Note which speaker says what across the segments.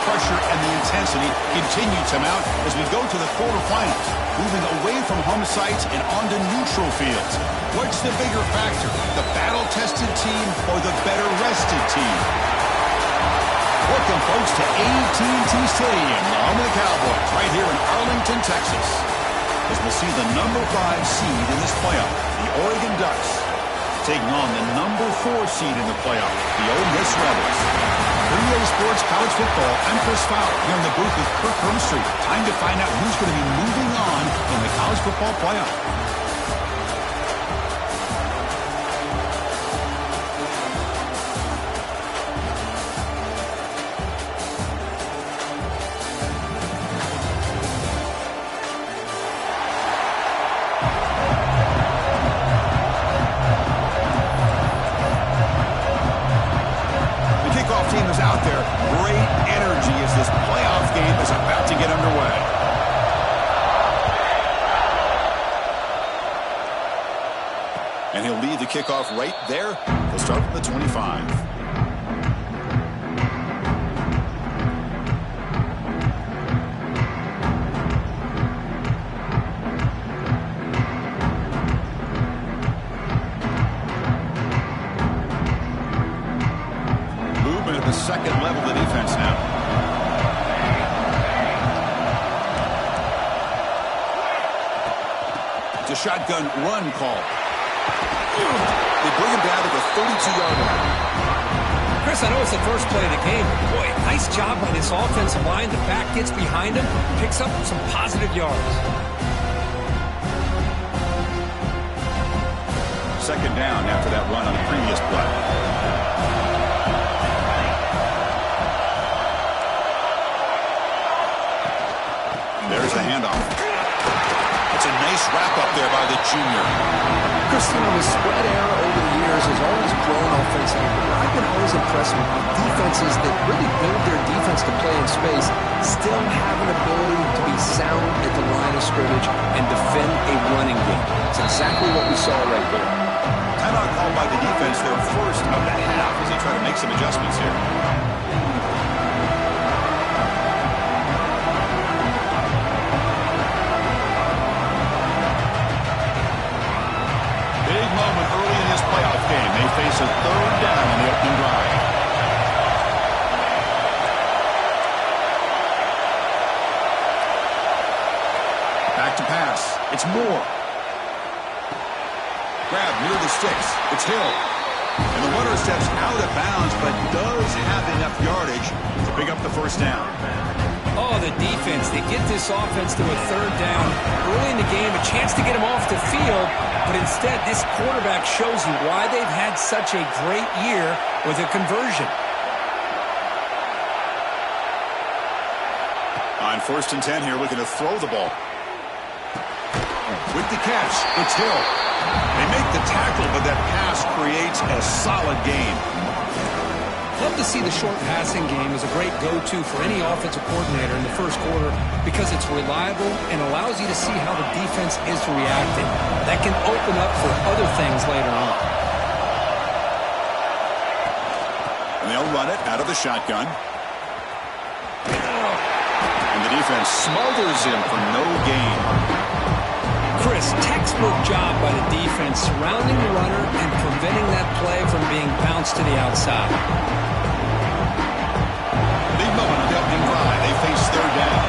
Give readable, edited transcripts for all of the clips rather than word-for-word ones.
Speaker 1: pressure and the intensity continue to mount as we go to the quarterfinals, moving away from home sites and onto neutral fields. What's the bigger factor, the battle-tested team or the better-rested team? Welcome, folks, to AT&T Stadium, the home of the Cowboys, right here in Arlington, Texas, as we'll see the number 5 seed in this playoff, the Oregon Ducks, taking on the number 4 seed in the playoff, the Ole Miss Rebels. For EA Sports College Football, I'm Chris Fowler, here in the booth with Kirk Hermstreet. Time to find out who's going to be moving on in the college football playoff. Team is out there. Great energy as this playoff game is about to get underway. And he'll lead the kickoff right there. He'll start from the 25. Second level of the defense now. It's a shotgun run call. They bring him down to the 32-yard line.
Speaker 2: Chris, I know it's the first play of the game, but boy, nice job by this offensive line. The back gets behind him, picks up some positive yards.
Speaker 1: Second down after that run on the previous play. There's the handoff. It's a nice wrap-up there by the junior.
Speaker 3: Chris, the spread era over the years has always grown offensively, but I've been always impressed with defenses that really build their defense to play in space, still have an ability to be sound at the line of scrimmage and defend a running game. It's exactly what we saw right there.
Speaker 1: Timeout called by the defense, their first of the half, as they try to make some adjustments here. They face a third down on the opening drive. Back to pass. It's Moore. Grab near the sticks. It's Hill. And the runner steps out of bounds, but does have enough yardage to pick up the first down.
Speaker 2: Oh, the defense. They get this offense to a third down early in the game, a chance to get him off the field, but instead this quarterback shows you why they've had such a great year with a conversion.
Speaker 1: On 1st and 10 here, looking to throw the ball. With the catch, it's Hill. They make the tackle, but that pass creates a solid gain.
Speaker 2: Love to see the short passing game as a great go-to for any offensive coordinator in the first quarter because it's reliable and allows you to see how the defense is reacting. That can open up for other things later on.
Speaker 1: And they'll run it out of the shotgun. And the defense smothers him for no gain.
Speaker 2: Chris, textbook job by the defense surrounding the runner and preventing that play from being bounced to the outside.
Speaker 1: Big moment on the opening drive. They face third down.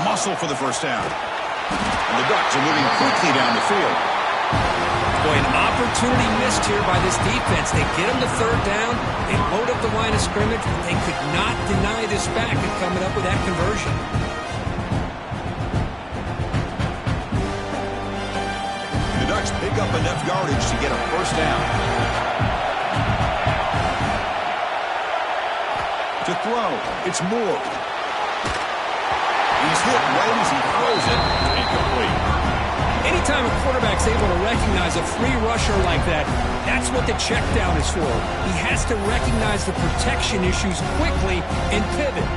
Speaker 1: Muscle for the first down. And the Ducks are moving quickly down the field.
Speaker 2: Boy, an opportunity missed here by this defense. They get them to third down. They load up the line of scrimmage, but they could not deny this back and coming up with that conversion.
Speaker 1: The Ducks pick up enough yardage to get a first down. To throw, it's Moore. He's hit right as he throws it. Incomplete.
Speaker 2: Any Anytime a quarterback's able to recognize a free rusher like that, that's what the check down is for. He has to recognize the protection issues quickly and pivot.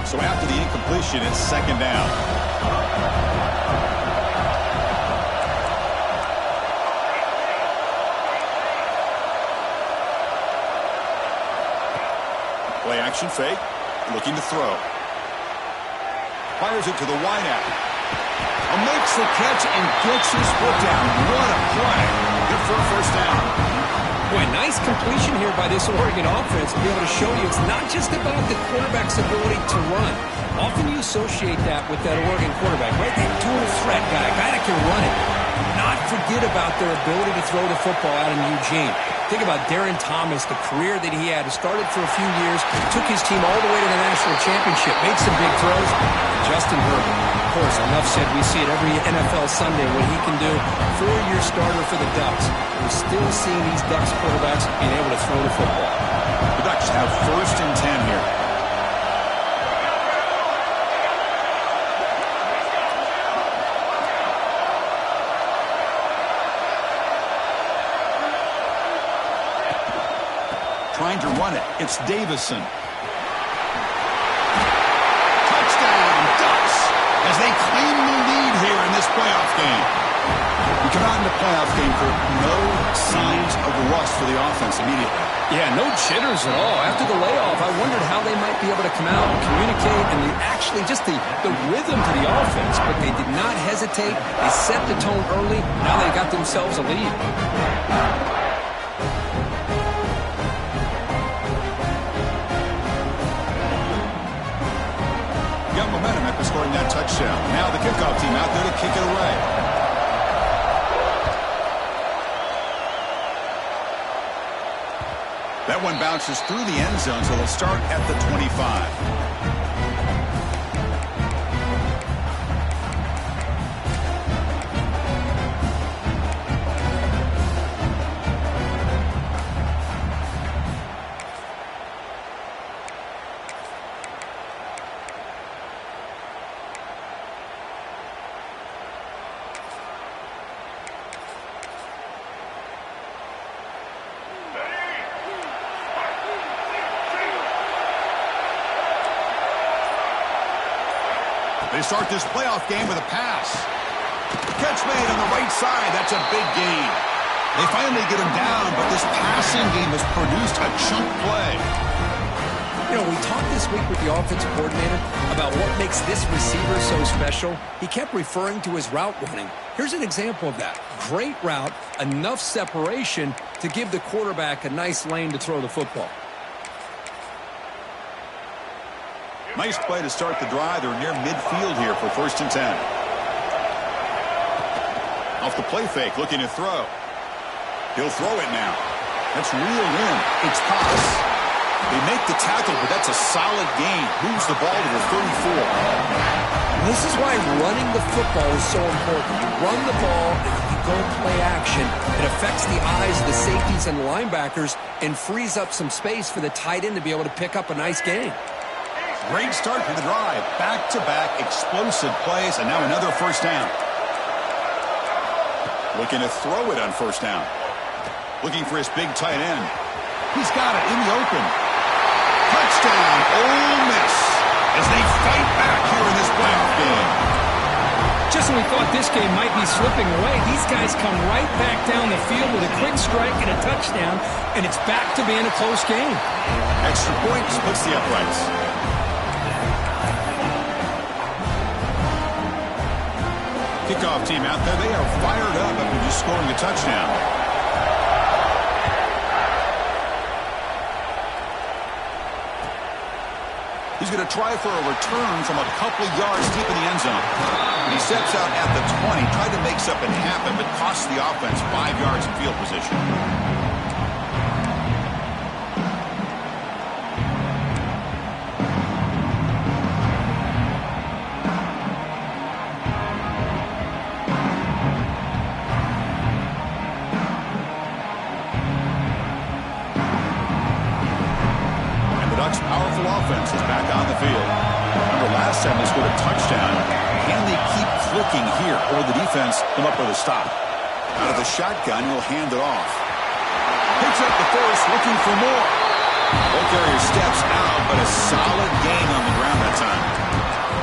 Speaker 1: So after the incompletion, it's second down. Play action fake, looking to throw. Fires it to the wideout. Makes the catch and gets his foot down. What a play. Good for a first down.
Speaker 2: Boy, nice completion here by this Oregon offense to be able to show you it's not just about the quarterback's ability to run. Often you associate that with that Oregon quarterback, right? That dual threat guy, a guy that can run it. Not forget about their ability to throw the football out in Eugene. Think about Darren Thomas, the career that he had. He started for a few years, took his team all the way to the national championship, made some big throws. Justin Herbert, of course, enough said. We see it every NFL Sunday what he can do. 4-year starter for the Ducks. We're still seeing these Ducks quarterbacks being able to throw the football.
Speaker 1: The Ducks have 1st and 10 here. Trying to run it. It's Davison. Touchdown, Ducks, as they claim the lead here in this playoff game. We come out in the playoff game for no signs of rust for the offense immediately.
Speaker 2: Yeah, no jitters at all. After the layoff, I wondered how they might be able to come out and communicate and actually just the rhythm to the offense, but they did not hesitate. They set the tone early. Now they got themselves a lead.
Speaker 1: Momentum after scoring that touchdown. Now the kickoff team out there to kick it away. That one bounces through the end zone, so they'll start at the 25. They start this playoff game with a pass. Catch made on the right side. That's a big gain. They finally get him down, but this passing game has produced a chunk play.
Speaker 2: You know, we talked this week with the offensive coordinator about what makes this receiver so special. He kept referring to his route running. Here's an example of that. Great route, enough separation to give the quarterback a nice lane to throw the football.
Speaker 1: Nice play to start the drive. They're near midfield here for 1st and 10. Off the play fake, looking to throw. He'll throw it now. That's reeled in. It's toss. They make the tackle, but that's a solid gain. Moves the ball to the 34.
Speaker 2: And this is why running the football is so important. You run the ball, and you go play action. It affects the eyes of the safeties and the linebackers and frees up some space for the tight end to be able to pick up a nice gain.
Speaker 1: Great start for the drive. Back-to-back explosive plays, and now another 1st down. Looking to throw it on 1st down. Looking for his big tight end. He's got it in the open. Touchdown, Ole Miss, as they fight back here in this playoff game.
Speaker 2: Just when we thought this game might be slipping away, these guys come right back down the field with a quick strike and a touchdown, and it's back to being a close game.
Speaker 1: Extra point splits the uprights. Kickoff team out there. They are fired up after just scoring a touchdown. He's going to try for a return from a couple of yards deep in the end zone. And he steps out at the 20, tried to make something happen, but cost the offense 5 yards in field position. Ducks' powerful offense is back on the field. Remember, last time they scored a touchdown. Can they keep clicking here, or will the defense come up with a stop? Out of the shotgun, he'll hand it off. Picks up the first, looking for more. Ball carrier steps out, but a solid gain on the ground that time.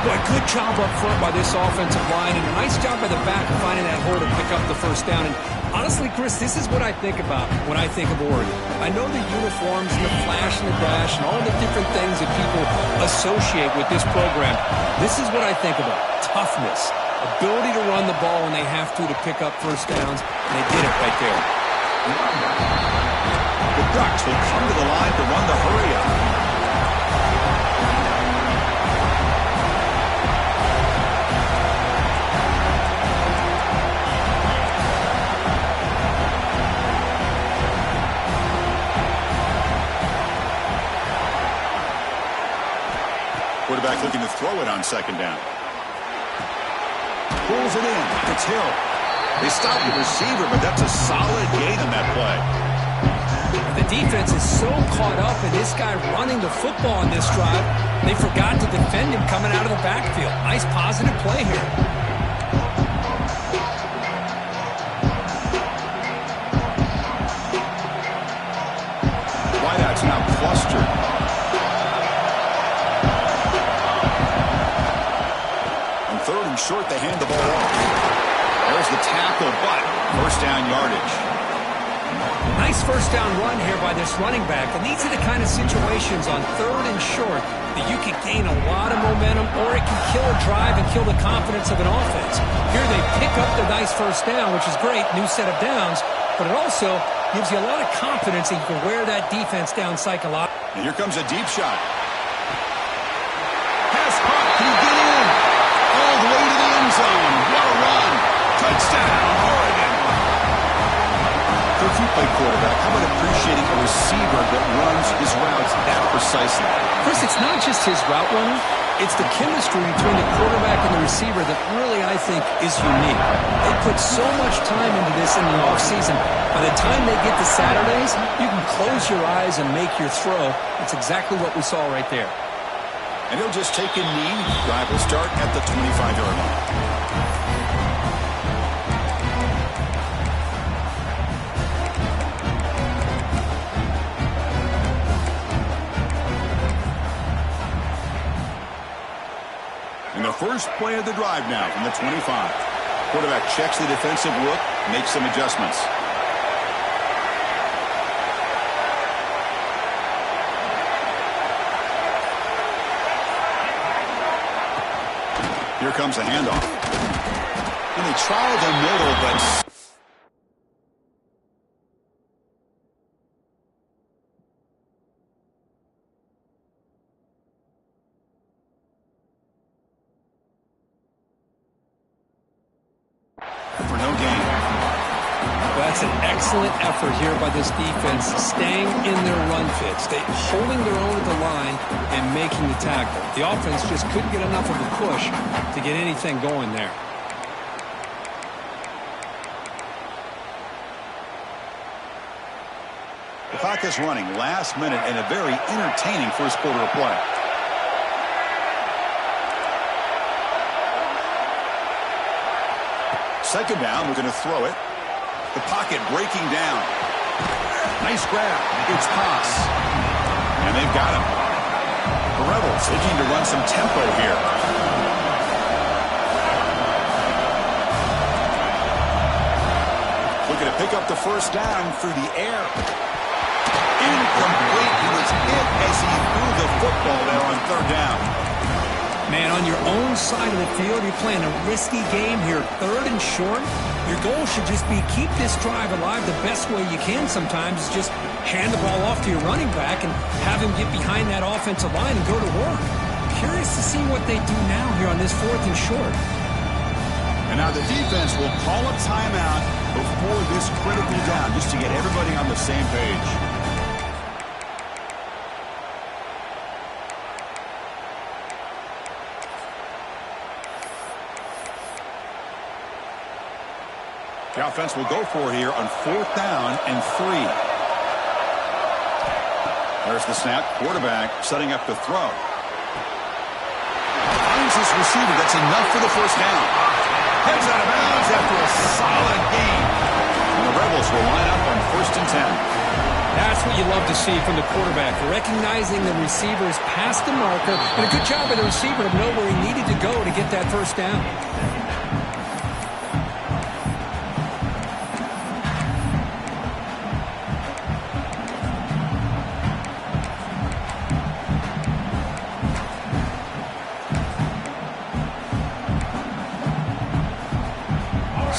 Speaker 2: Boy, good job up front by this offensive line, and a nice job by the back of finding that hole to pick up the first down. And honestly, Chris, this is what I think about when I think of Oregon. I know the uniforms and the flash and the dash and all the different things that people associate with this program. This is what I think about. Toughness, ability to run the ball when they have to pick up first downs, and they did it right there.
Speaker 1: The Ducks will come to the line to run the hurry-up. Quarterback looking to throw it on second down. Pulls it in. It's Hill. They stop the receiver, but that's a solid gain on that play.
Speaker 2: The defense is so caught up in this guy running the football on this drive, they forgot to defend him coming out of the backfield. Nice positive play here.
Speaker 1: Wideout's now clustered. Third and short, they hand the ball off. There's the tackle, but first down yardage.
Speaker 2: Nice first down run here by this running back. And these are the kind of situations on third and short that you can gain a lot of momentum, or it can kill a drive and kill the confidence of an offense. Here they pick up the nice first down, which is great, new set of downs, but it also gives you a lot of confidence that you can wear that defense down psychologically.
Speaker 1: And here comes a deep shot. Pass caught. Can he get in? All the way to the end zone. What a run. Touchdown, Oregon. Coach, you play quarterback. How about appreciating a receiver that runs his routes that precisely?
Speaker 2: Chris, it's not just his route running. It's the chemistry between the quarterback and the receiver that really, I think, is unique. They put so much time into this in the offseason. By the time they get to Saturdays, you can close your eyes and make your throw. That's exactly what we saw right there.
Speaker 1: And he'll just take a knee. Drive will start at the 25-yard line. And the first play of the drive now from the 25. Quarterback checks the defensive look, makes some adjustments. Here comes a handoff. And they try the middle, but... for no gain.
Speaker 2: That's an excellent effort here by this defense, staying in their run fits, holding their own at the line and making the tackle. The offense just couldn't get enough of a push to get anything going there.
Speaker 1: The clock is running last minute in a very entertaining first quarter of play. Second down, we're going to throw it. The pocket breaking down. Nice grab. It's pass. And they've got him. The Rebels looking to run some tempo here. Looking to pick up the first down through the air. Incomplete. He was hit as he threw the football there on third down.
Speaker 2: Man, on your own side of the field, you're playing a risky game here, third and short. Your goal should just be keep this drive alive the best way you can sometimes is just hand the ball off to your running back and have him get behind that offensive line and go to work. Curious to see what they do now here on this fourth and short.
Speaker 1: And now the defense will call a timeout before this critical down just to get everybody on the same page. The offense will go for here on fourth down and 3. There's the snap. Quarterback setting up to throw. Finds his receiver. That's enough for the first down. Heads out of bounds after a solid gain. And the Rebels will line up on 1st and 10.
Speaker 2: That's what you love to see from the quarterback, recognizing the receiver's past the marker, and a good job by the receiver to know where he needed to go to get that first down.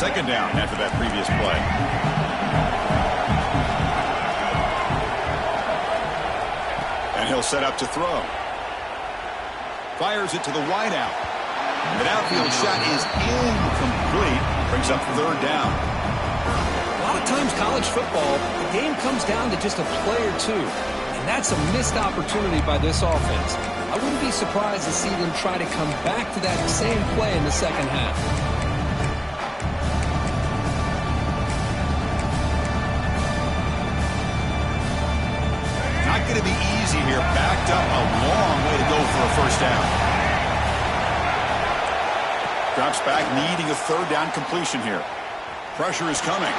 Speaker 1: Second down after that previous play. And he'll set up to throw. Fires it to the wideout. The outfield shot is incomplete. Brings up 3rd down.
Speaker 2: A lot of times college football, the game comes down to just a play or two. And that's a missed opportunity by this offense. I wouldn't be surprised to see them try to come back to that same play in the second half.
Speaker 1: Not going to be easy here. Backed up a long way to go for a first down. Drops back, needing a 3rd down completion here. Pressure is coming.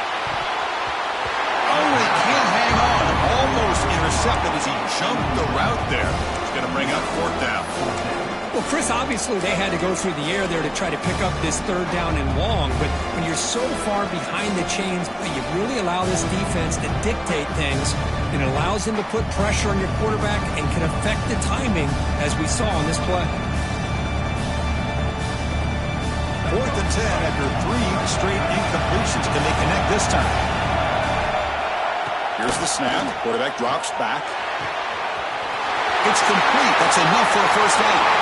Speaker 1: Oh, he can't hang on. Almost intercepted as he jumped the route there. It's going to bring up 4th down.
Speaker 2: Well, Chris, obviously they had to go through the air there to try to pick up this 3rd down and long, but when you're so far behind the chains, you really allow this defense to dictate things, and it allows them to put pressure on your quarterback and can affect the timing, as we saw on this play.
Speaker 1: 4th and 10 after 3 straight incompletions. Can they connect this time? Here's the snap. Quarterback drops back. It's complete. That's enough for a first down.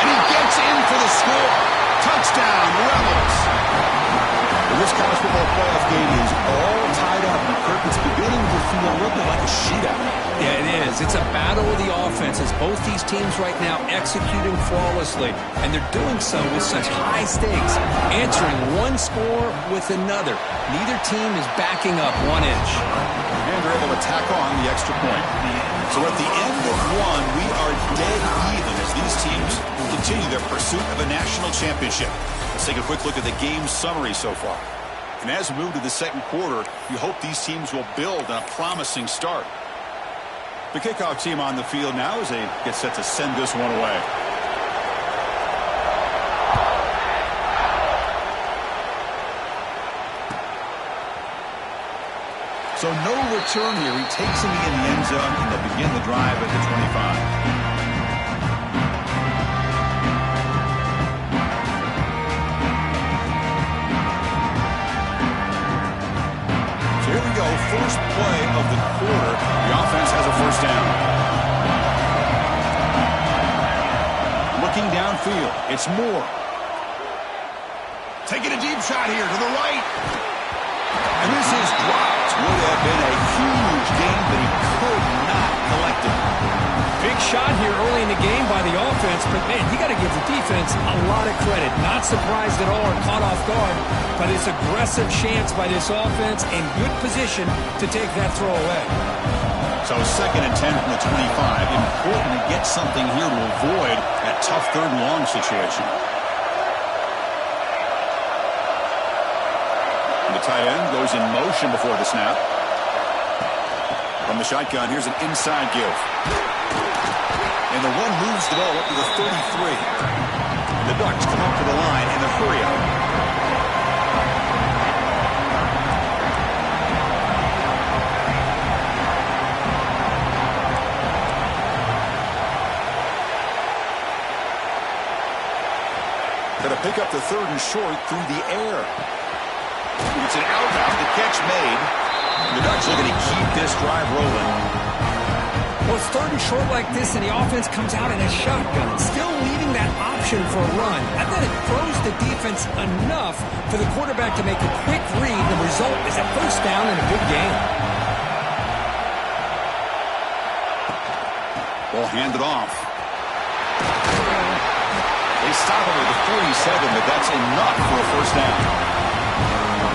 Speaker 1: And he gets in for the score. Touchdown, Rebels. This college football playoff game is all tied up, and Kirk, it's beginning to feel a little bit like a shootout.
Speaker 2: Yeah, it is. It's a battle of the offenses. Both these teams right now executing flawlessly, and they're doing so with such high stakes, answering one score with another. Neither team is backing up 1 inch.
Speaker 1: And they're able to tack on the extra point. So at the end of one, we are dead even as these teams continue their pursuit of a national championship. Let's take a quick look at the game summary so far. And as we move to the second quarter, you hope these teams will build on a promising start. The kickoff team on the field now as they get set to send this one away. So no return here. He takes him in the end zone, and they begin the drive at the 25. Here we go, first play of the quarter. The offense has a first down. Looking downfield, it's Moore. Taking a deep shot here to the right. And this is dropped. Would have been a huge game, but he could not collect it.
Speaker 2: Big shot here early in the game by the offense, but man, you got to give the defense a lot of credit. Not surprised at all or caught off guard by this aggressive chance by this offense and good position to take that throw away.
Speaker 1: So 2nd and 10 from the 25. Important to get something here to avoid that tough 3rd and long situation. And the tight end goes in motion before the snap. From the shotgun, here's an inside give. And the run moves the ball up to the 33. And the Ducks come up to the line in a hurry-up. Going to pick up the 3rd and short through the air. It's an outbound. The catch made. And the Ducks looking to keep this drive rolling.
Speaker 2: Well, it's 3rd and short like this, and the offense comes out in a shotgun, still leaving that option for a run. I thought it throws the defense enough for the quarterback to make a quick read. The result is a first down and a good game.
Speaker 1: Ball handed off. They stop him at the 47, but that's enough for a first down.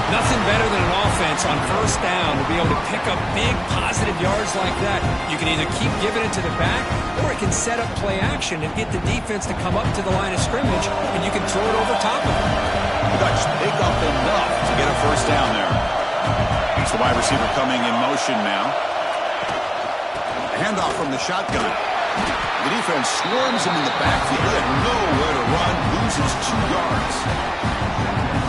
Speaker 2: Nothing better than an offense on first down to be able to pick up big positive yards like that. You can either keep giving it to the back, or it can set up play action and get the defense to come up to the line of scrimmage, and you can throw it over top of them.
Speaker 1: The Ducks pick up enough to get a first down there. It's the wide receiver coming in motion now. A handoff from the shotgun. The defense swarms him in the backfield. They have nowhere to run, loses 2 yards.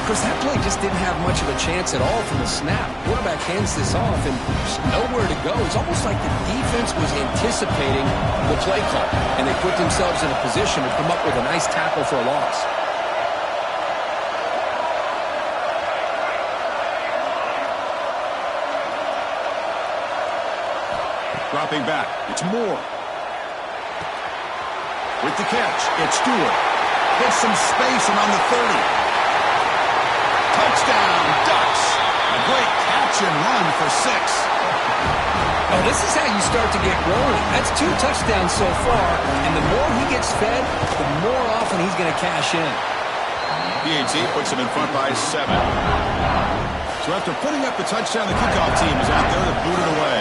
Speaker 3: Chris, that play just didn't have much of a chance at all from the snap. Quarterback hands this off and there's nowhere to go. It's almost like the defense was anticipating the play call, and they put themselves in a position to come up with a nice tackle for a loss.
Speaker 1: Dropping back, it's Moore. With the catch, it's Stewart. Gets some space and on the 30. Touchdown, Ducks. A great catch and run for 6.
Speaker 2: Oh, this is how you start to get rolling. That's 2 touchdowns so far, and the more he gets fed, the more often he's going to cash in.
Speaker 1: PAT puts him in front by 7. So after putting up the touchdown, the kickoff team is out there to boot it away.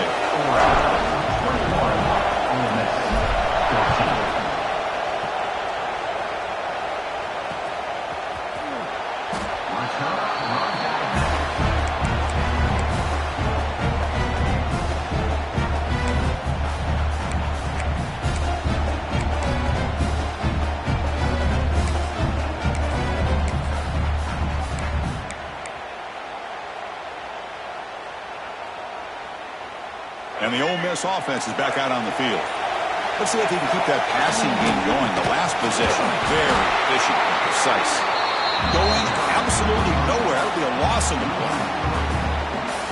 Speaker 1: And the Ole Miss offense is back out on the field. Let's see if they can keep that passing game going. The last possession, very efficient and precise. Going absolutely nowhere. That would be a loss in the play.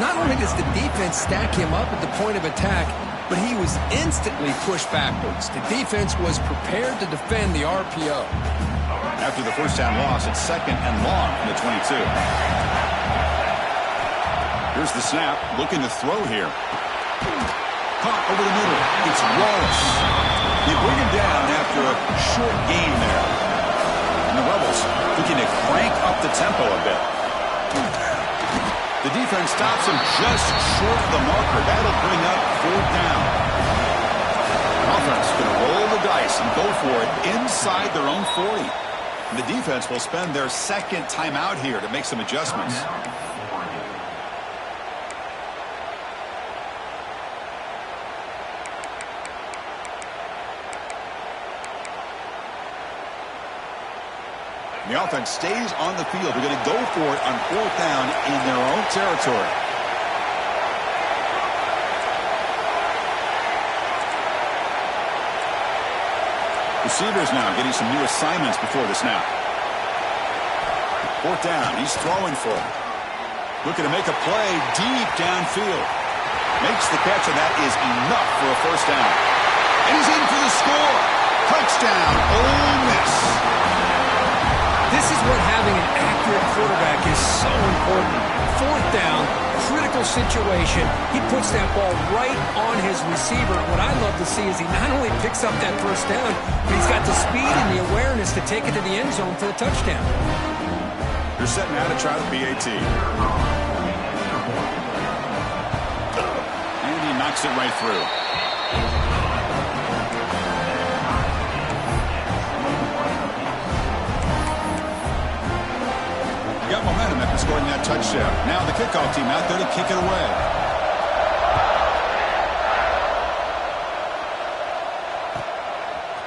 Speaker 3: Not only does the defense stack him up at the point of attack, but he was instantly pushed backwards. The defense was prepared to defend the RPO.
Speaker 1: After the first down loss, it's 2nd and long from the 22. Here's the snap, looking to throw here. Caught over the middle. It's Wallace. They bring him down after a short gain there. And the Rebels looking to crank up the tempo a bit. The defense stops him just short of the marker. That'll bring up 4th down. Offense going to roll the dice and go for it inside their own 40. And the defense will spend their 2nd timeout here to make some adjustments. The offense stays on the field. They're going to go for it on 4th down in their own territory. Receivers now getting some new assignments before the snap. 4th down. He's throwing for it. Looking to make a play deep downfield. Makes the catch, and that is enough for a first down. And he's in for the score. Touchdown, Ole Miss.
Speaker 2: This is what having an accurate quarterback is so important. 4th down, critical situation. He puts that ball right on his receiver. What I love to see is he not only picks up that first down, but he's got the speed and the awareness to take it to the end zone for the touchdown.
Speaker 1: They're setting out to try the PAT. And he knocks it right through. Got momentum after scoring that touchdown. Now the kickoff team out there to kick it away.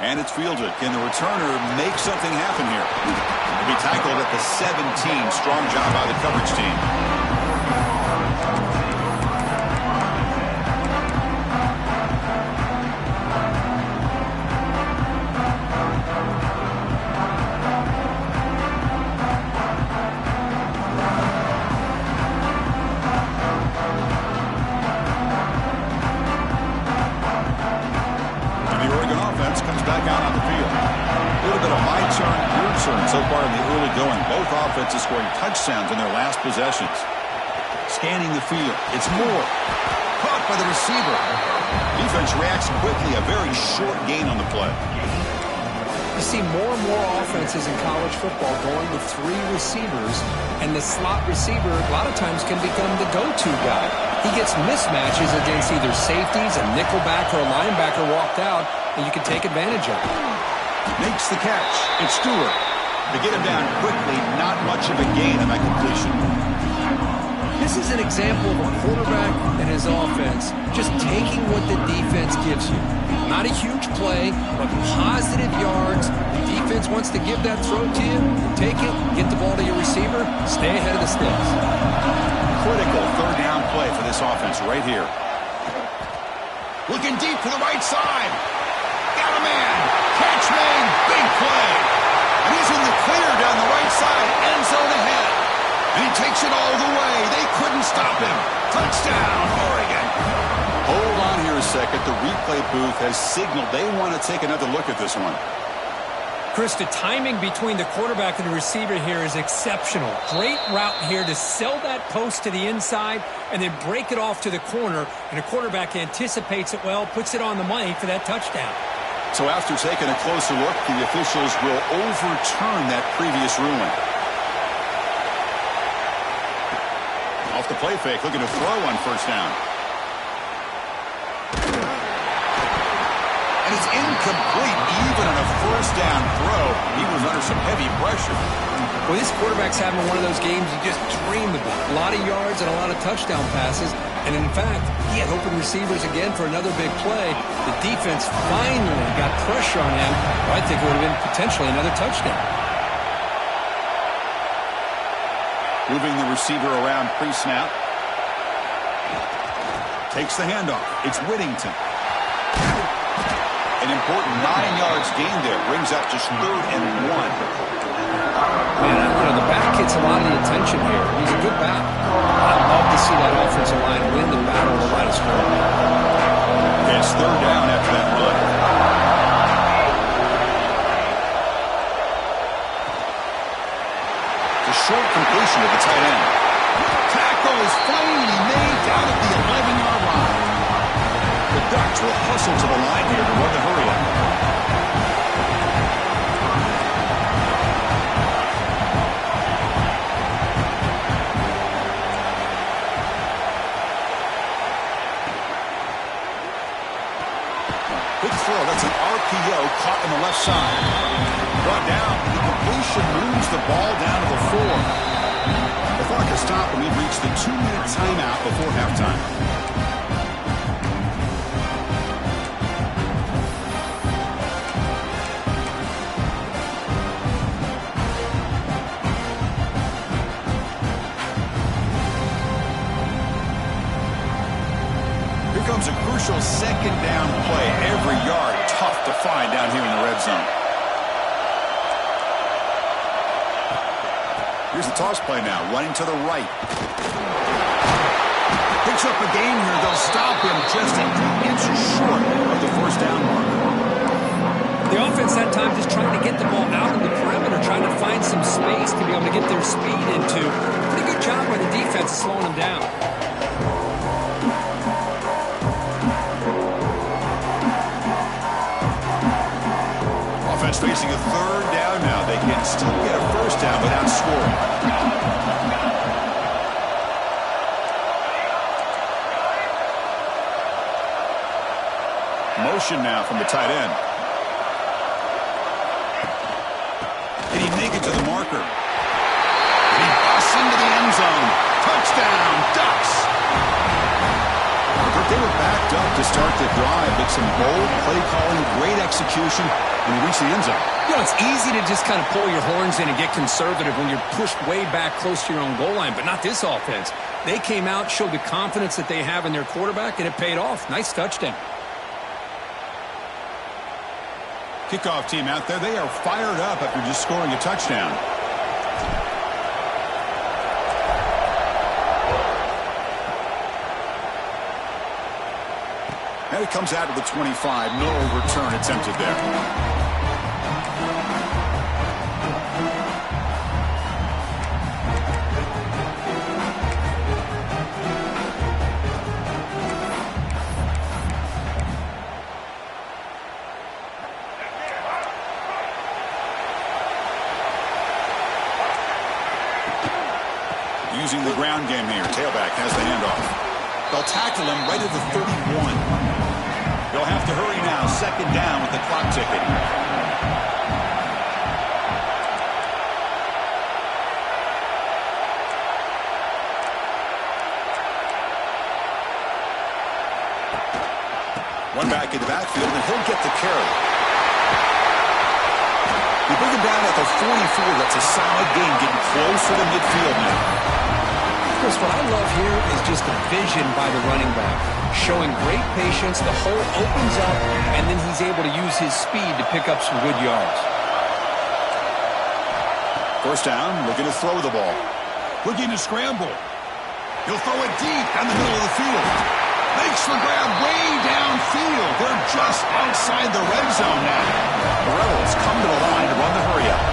Speaker 1: And it's fielded. Can the returner make something happen here? He'll be tackled at the 17. Strong job by the coverage team. So far in the early going, both offenses scoring touchdowns in their last possessions. Scanning the field, it's Moore. Caught by the receiver. Defense reacts quickly, a very short gain on the play.
Speaker 2: You see more and more offenses in college football going with 3 receivers, and the slot receiver a lot of times can become the go-to guy. He gets mismatches against either safeties, a nickelback, or a linebacker walked out, and you can take advantage of it.
Speaker 1: Makes the catch. It's Stewart. To get him down quickly, not much of a gain on that completion.
Speaker 2: This is an example of a quarterback and his offense just taking what the defense gives you. Not a huge play, but positive yards. The defense wants to give that throw to you. Take it, get the ball to your receiver, stay ahead of the sticks.
Speaker 1: Critical third down play for this offense right here. Looking deep to the right side. Got a man. Catch made. Big play. And he's in the clear down the right side. End zone ahead. And he takes it all the way. They couldn't stop him. Touchdown, Oregon. Hold on here a second. The replay booth has signaled they want to take another look at this one.
Speaker 2: Chris, the timing between the quarterback and the receiver here is exceptional. Great route here to sell that post to the inside and then break it off to the corner. And the quarterback anticipates it well, puts it on the money for that touchdown.
Speaker 1: So after taking a closer look, the officials will overturn that previous ruling. Off the play fake, looking to throw on first down. And it's incomplete, even on a first down throw. He was under some heavy pressure.
Speaker 2: Well, this quarterback's having one of those games you just dream about. A lot of yards and a lot of touchdown passes. And in fact, he had open receivers again for another big play. The defense finally got pressure on him. I think it would have been potentially another touchdown.
Speaker 1: Moving the receiver around pre-snap. Takes the handoff. It's Whittington. An important 9 yards gain there. Brings up just 3rd and 1.
Speaker 2: Man, the back gets a lot of the attention here. He's a good back. I'd love to see that offensive line win the battle of the line of scrimmage.
Speaker 1: It's 3rd down after that run. The short completion to the tight end. Tackle is finally made down at the 11-yard line. The Ducks will hustle to the line here to run the hurry up. Good throw. That's an RPO caught on the left side. Brought down. The completion moves the ball down to the 4. The clock has stopped, and we've reached the 2-minute timeout before halftime. Here comes a crucial 2nd down play. Every yard tough to find down here in the red zone. Here's the toss play now, running to the right. Picks up a gain here. They'll stop him just a few inches short of the first down mark.
Speaker 2: The offense that time just trying to get the ball out of the perimeter, trying to find some space to be able to get their speed into. Pretty good job by the defense of slowing them down.
Speaker 1: Offense facing a 3rd down now. They can still get a first down without scoring. Motion now from the tight end. Did he make it to the marker? And he busts into the end zone. Touchdown, Ducks! But they were backed up to start the drive, but some bold play calling, great execution, and he reached the end zone.
Speaker 2: You know, it's easy to just kind of pull your horns in and get conservative when you're pushed way back close to your own goal line, but not this offense. They came out, showed the confidence that they have in their quarterback, and it paid off. Nice touchdown.
Speaker 1: Kickoff team out there, they are fired up after just scoring a touchdown. And it comes out to the 25. No return attempted there. using the ground game here. Tailback has the handoff. They'll tackle him right at the 31. They'll have to hurry now. Second down with the clock ticking. One back in the backfield, and he'll get the carry. You bring him down at the 44. That's a solid gain, getting closer to midfield now.
Speaker 2: Chris, what I love here is just the vision by the running back. Showing great patience, the hole opens up, and then he's able to use his speed to pick up some good yards.
Speaker 1: First down, looking to throw the ball. Looking to scramble. He'll throw it deep down the middle of the field. Makes the grab way downfield. They're just outside the red zone now. The Rebels come to the line to run the hurry up.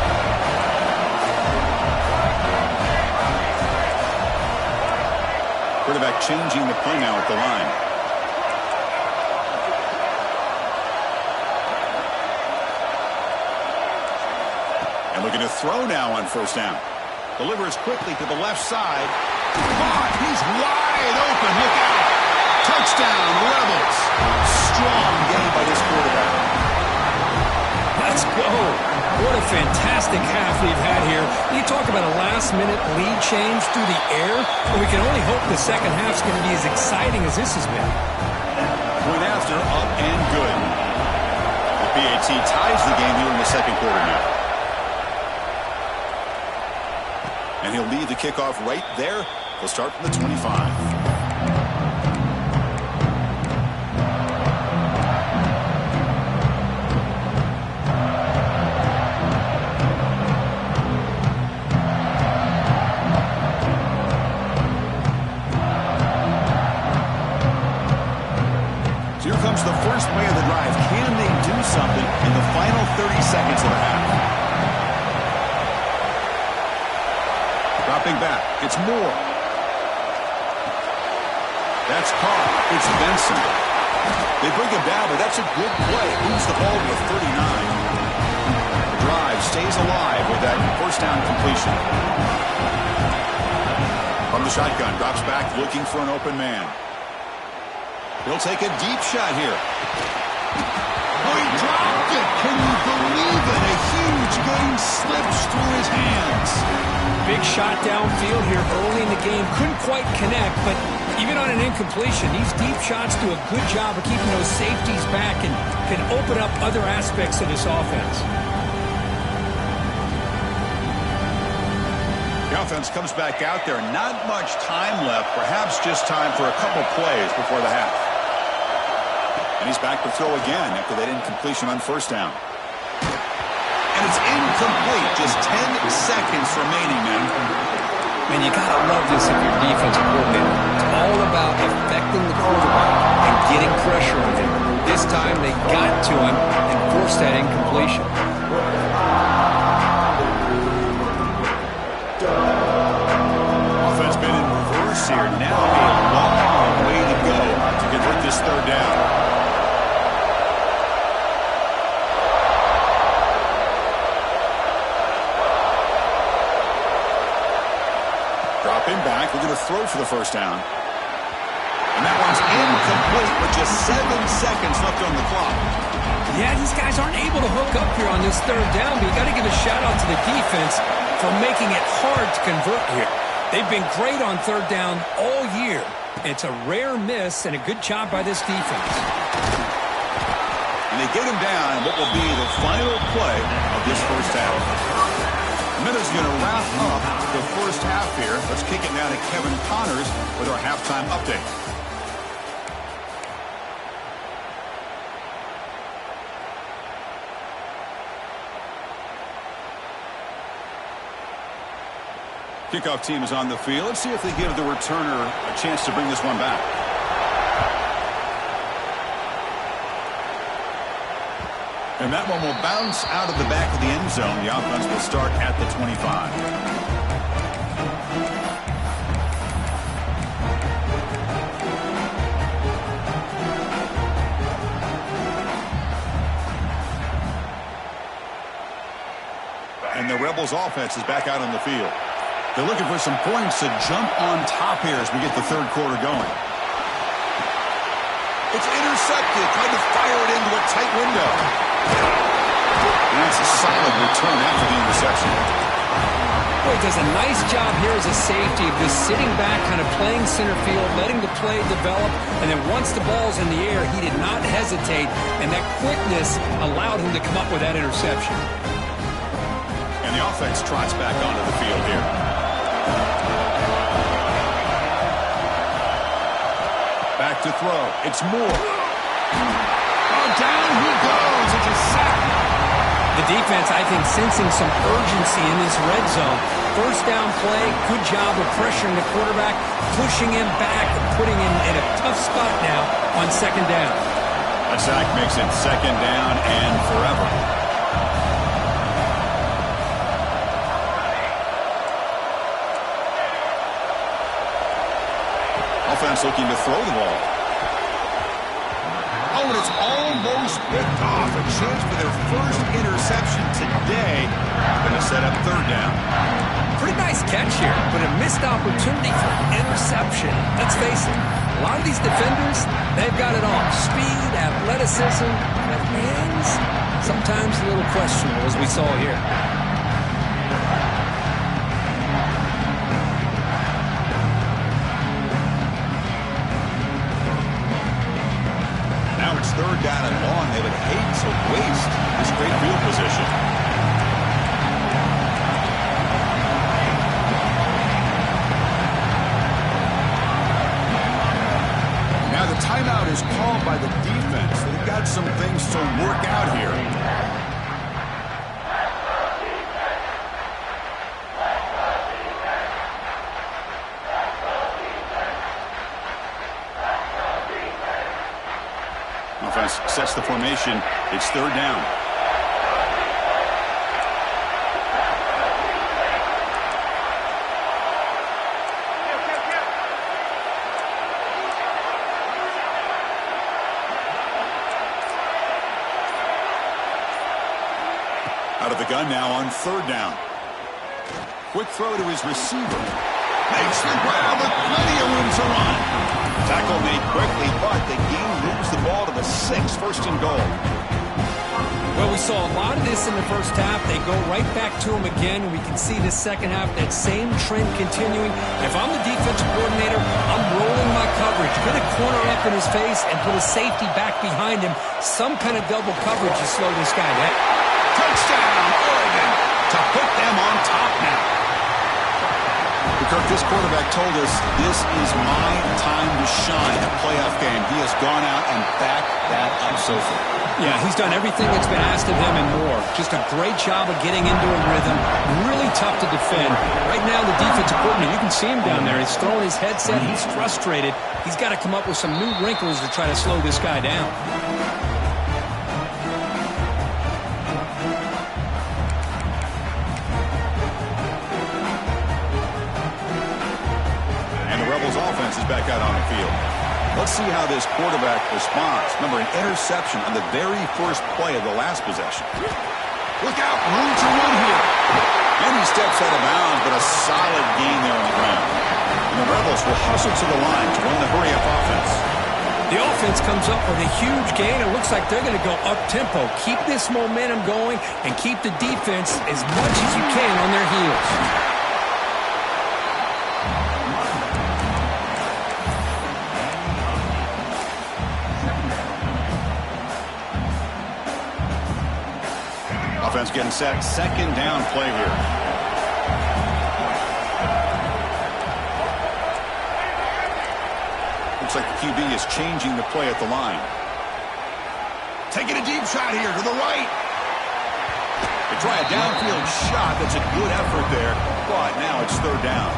Speaker 1: Quarterback changing the play now at the line. And looking to throw now on first down. Delivers quickly to the left side. Caught. He's wide open. Look out. Touchdown, Rebels. Strong game by this quarterback.
Speaker 2: Let's go. What a fantastic half we've had here. You talk about a last-minute lead change through the air, and we can only hope the second half's going to be as exciting as this has been.
Speaker 1: Point after, up and good. The PAT ties the game here in the second quarter now. And he'll lead the kickoff right there. They'll start from the 25. The first play of the drive. Can they do something in the final 30 seconds of the half? Dropping back. It's Moore. That's caught. It's Benson. They bring him down, but that's a good play. Moves the ball to the 39. The drive stays alive with that first down completion. From the shotgun, drops back looking for an open man. He'll take a deep shot here. Oh, he dropped it. Can you believe it? A huge gain slips through his hands.
Speaker 2: Big shot downfield here early in the game. Couldn't quite connect, but even on an incompletion, these deep shots do a good job of keeping those safeties back and can open up other aspects of this offense.
Speaker 1: The offense comes back out there. Not much time left. Perhaps just time for a couple plays before the half. And he's back to throw again after that incompletion on first down. And it's incomplete. Just 10 seconds remaining now.
Speaker 2: Man, you got to love this if you're a defensive coordinator. It's all about affecting the quarterback and getting pressure on him. This time they got to him and forced that incompletion.
Speaker 1: Offense been in reverse here. Now a long way to go to convert this third down. Dropping back, we're going to throw for the first down. And that one's incomplete with just 7 seconds left on the clock.
Speaker 2: Yeah, these guys aren't able to hook up here on this third down, but you got to give a shout out to the defense for making it hard to convert here. They've been great on third down all year. It's a rare miss and a good job by this defense.
Speaker 1: And they get him down what will be the final play of this first half. Minutes going to wrap up the first half here. Let's kick it now to Kevin Connors with our halftime update. Kickoff team is on the field. Let's see if they give the returner a chance to bring this one back. And that one will bounce out of the back of the end zone. The offense will start at the 25. And the Rebels offense is back out on the field. They're looking for some points to jump on top here as we get the third quarter going. It's intercepted. Tried to fire it into a tight window. And that's a solid return after the interception.
Speaker 2: Boy, he does a nice job here as a safety of just sitting back, kind of playing center field, letting the play develop, and then once the ball's in the air, he did not hesitate, and that quickness allowed him to come up with that interception.
Speaker 1: And the offense trots back onto the field here. Back to throw. It's Moore. Oh, down he goes. It's a sack.
Speaker 2: The defense, I think, sensing some urgency in this red zone. First down play, good job of pressuring the quarterback, pushing him back, putting him in a tough spot now on second down.
Speaker 1: A sack makes it second down and forever. Offense looking to throw the ball. Oh, and it's almost picked off. A chance for their first interception today. Going to set up third down.
Speaker 2: Pretty nice catch here, but a missed opportunity for an interception. Let's face it, a lot of these defenders, they've got it all. Speed, athleticism, but hands, sometimes a little questionable, as we saw here.
Speaker 1: Third down and long. They would hate to waste this great field position. Now the timeout is called by the defense. They've got some things to work out here. Offense sets the formation. It's third down. Out of the gun now on third down. Quick throw to his receiver. Makes the grab with plenty of room to run. Tackle made quickly, but the game moves the ball to the 6, first and goal.
Speaker 2: Well, we saw a lot of this in the first half. They go right back to him again. We can see the second half, that same trend continuing. If I'm the defensive coordinator, I'm rolling my coverage. Get a corner up in his face and put a safety back behind him. Some kind of double coverage to slow this guy down.
Speaker 1: Touchdown, Oregon, to put them on top now. Kirk, this quarterback told us this is my time to shine, a playoff game. He has gone out and backed that up so far.
Speaker 2: Yeah, he's done everything that's been asked of him and more. Just a great job of getting into a rhythm. Really tough to defend. Right now, the defensive coordinator, you can see him down there. He's throwing his headset. He's frustrated. He's got to come up with some new wrinkles to try to slow this guy down.
Speaker 1: Offense is back out on the field. Let's see how this quarterback responds. Remember, an interception on the very first play of the last possession. Look out, room to run here. And he steps out of bounds, but a solid gain there on the ground. And the Rebels will hustle to the line to run the hurry-up offense.
Speaker 2: The offense comes up with a huge gain. It looks like they're going to go up-tempo. Keep this momentum going and keep the defense as much as you can on their heels. Offense getting set. Second down play here. Looks like the QB is changing the play at the line. Taking a deep shot here to the right. They try a downfield shot. That's a good effort there. But now it's third down.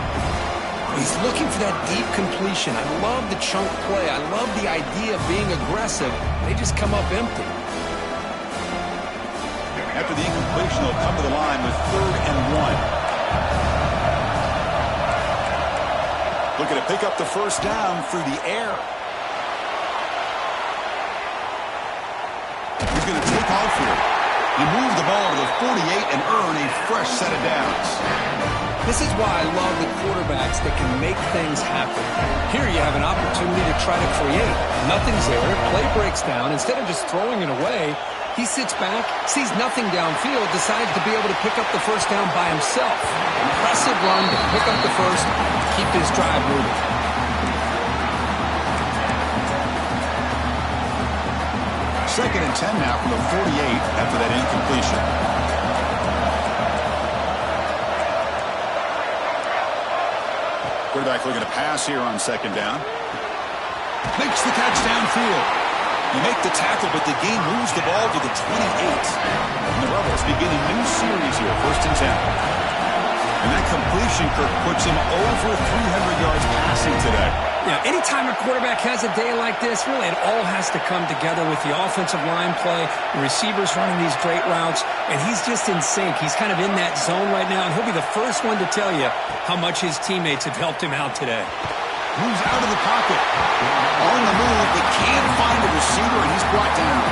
Speaker 3: He's looking for that deep completion. I love the chunk play. I love the idea of being aggressive. They just come up empty.
Speaker 1: After the incompletion, they'll come to the line with 3rd and 1. Looking to pick up the first down through the air. He's going to take off here. He moves the ball to the 48 and earn a fresh set of downs.
Speaker 2: This is why I love the quarterbacks that can make things happen. Here you have an opportunity to try to create. Nothing's there. Play breaks down. Instead of just throwing it away, he sits back, sees nothing downfield, decides to be able to pick up the first down by himself. Impressive run to pick up the first, keep his drive moving.
Speaker 1: Second and 10 now from the 48 after that incompletion. Quarterback looking to pass here on second down. Makes the catch downfield. You make the tackle, but the game moves the ball to the 28. And the Rebels begin a new series here, first and 10. And that completion, Kirk, puts him over 300 yards passing today.
Speaker 2: Yeah, anytime a quarterback has a day like this, really it all has to come together with the offensive line play, the receivers running these great routes, and he's just in sync. He's kind of in that zone right now, and he'll be the first one to tell you how much his teammates have helped him out today.
Speaker 1: Moves out of the pocket. On the move, but can't find a receiver, and he's brought down.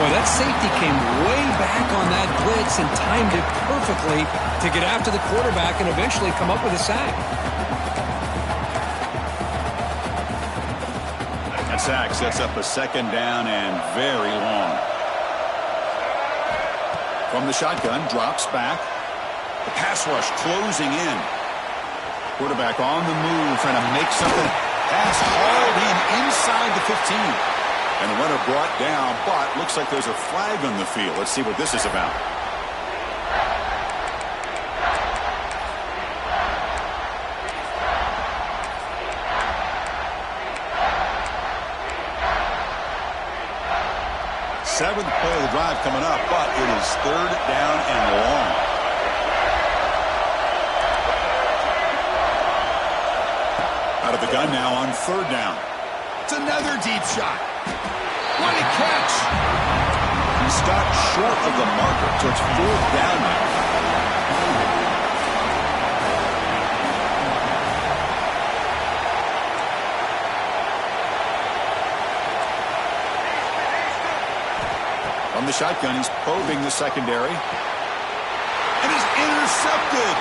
Speaker 2: Boy, that safety came way back on that blitz and timed it perfectly to get after the quarterback and eventually come up with a sack.
Speaker 1: That sack sets up a second down and very long. From the shotgun, drops back. The pass rush closing in. Quarterback on the move, trying to make something. Pass hauled in inside the 15. And the runner brought down, but looks like there's a flag on the field. Let's see what this is about. Seventh play of the drive coming up, but it is third down and long. Out of the gun now on third down. It's another deep shot. What a catch! He stopped short of the marker, so it's fourth down now. From the shotgun, he's probing the secondary. And is intercepted.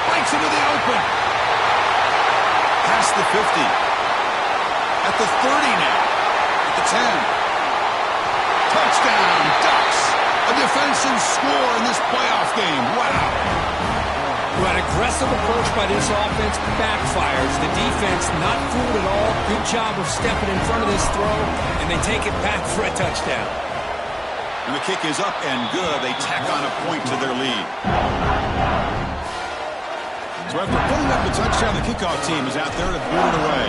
Speaker 1: Breaks into the open. Past the 50. At the 30 now. At the 10. Touchdown, Ducks. A defensive score in this playoff game. Wow.
Speaker 2: Well, an aggressive approach by this offense backfires. The defense not fooled at all. Good job of stepping in front of this throw, and they take it back for a touchdown.
Speaker 1: And the kick is up and good. They tack on a point to their lead. So after putting up the touchdown, the kickoff team is out there to boot it away.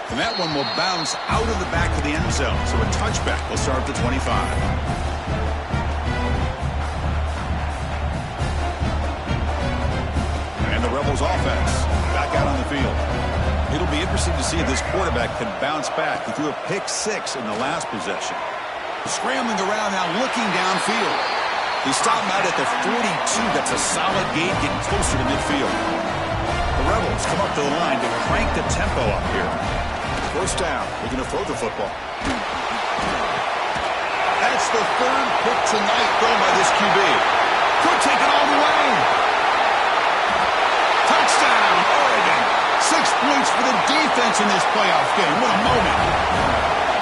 Speaker 1: And that one will bounce out of the back of the end zone. So a touchback will start at the 25. And the Rebels offense back out on the field. It'll be interesting to see if this quarterback can bounce back. He threw a pick six in the last possession. Scrambling around now, looking downfield. He stopped out at the 42. That's a solid gain, getting closer to midfield. The Rebels come up to the line to crank the tempo up here. First down, looking to throw the football. That's the third pick tonight thrown by this QB. Could take it all the way. Touchdown, Oregon. 6 points for the defense in this playoff game. What a moment.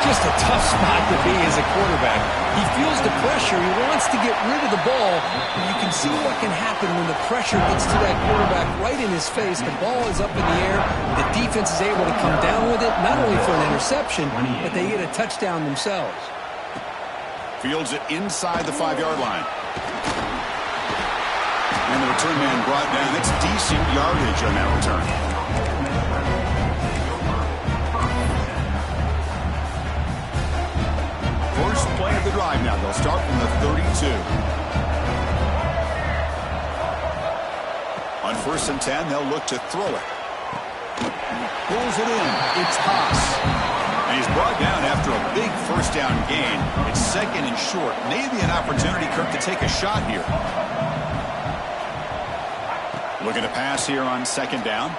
Speaker 2: Just a tough spot to be as a quarterback. He feels the pressure. He wants to get rid of the ball. But you can see what can happen when the pressure gets to that quarterback right in his face. The ball is up in the air. The defense is able to come down with it, not only for an interception, but they get a touchdown themselves.
Speaker 1: Fields it inside the 5-yard line. And the return man brought down. It's decent yardage on that return. First play of the drive now. They'll start from the 32. On first and 10, they'll look to throw it. Pulls it in. It's Haas. And he's brought down after a big first down gain. It's second and short. Maybe an opportunity, Kirk, to take a shot here. Looking to pass here on second down.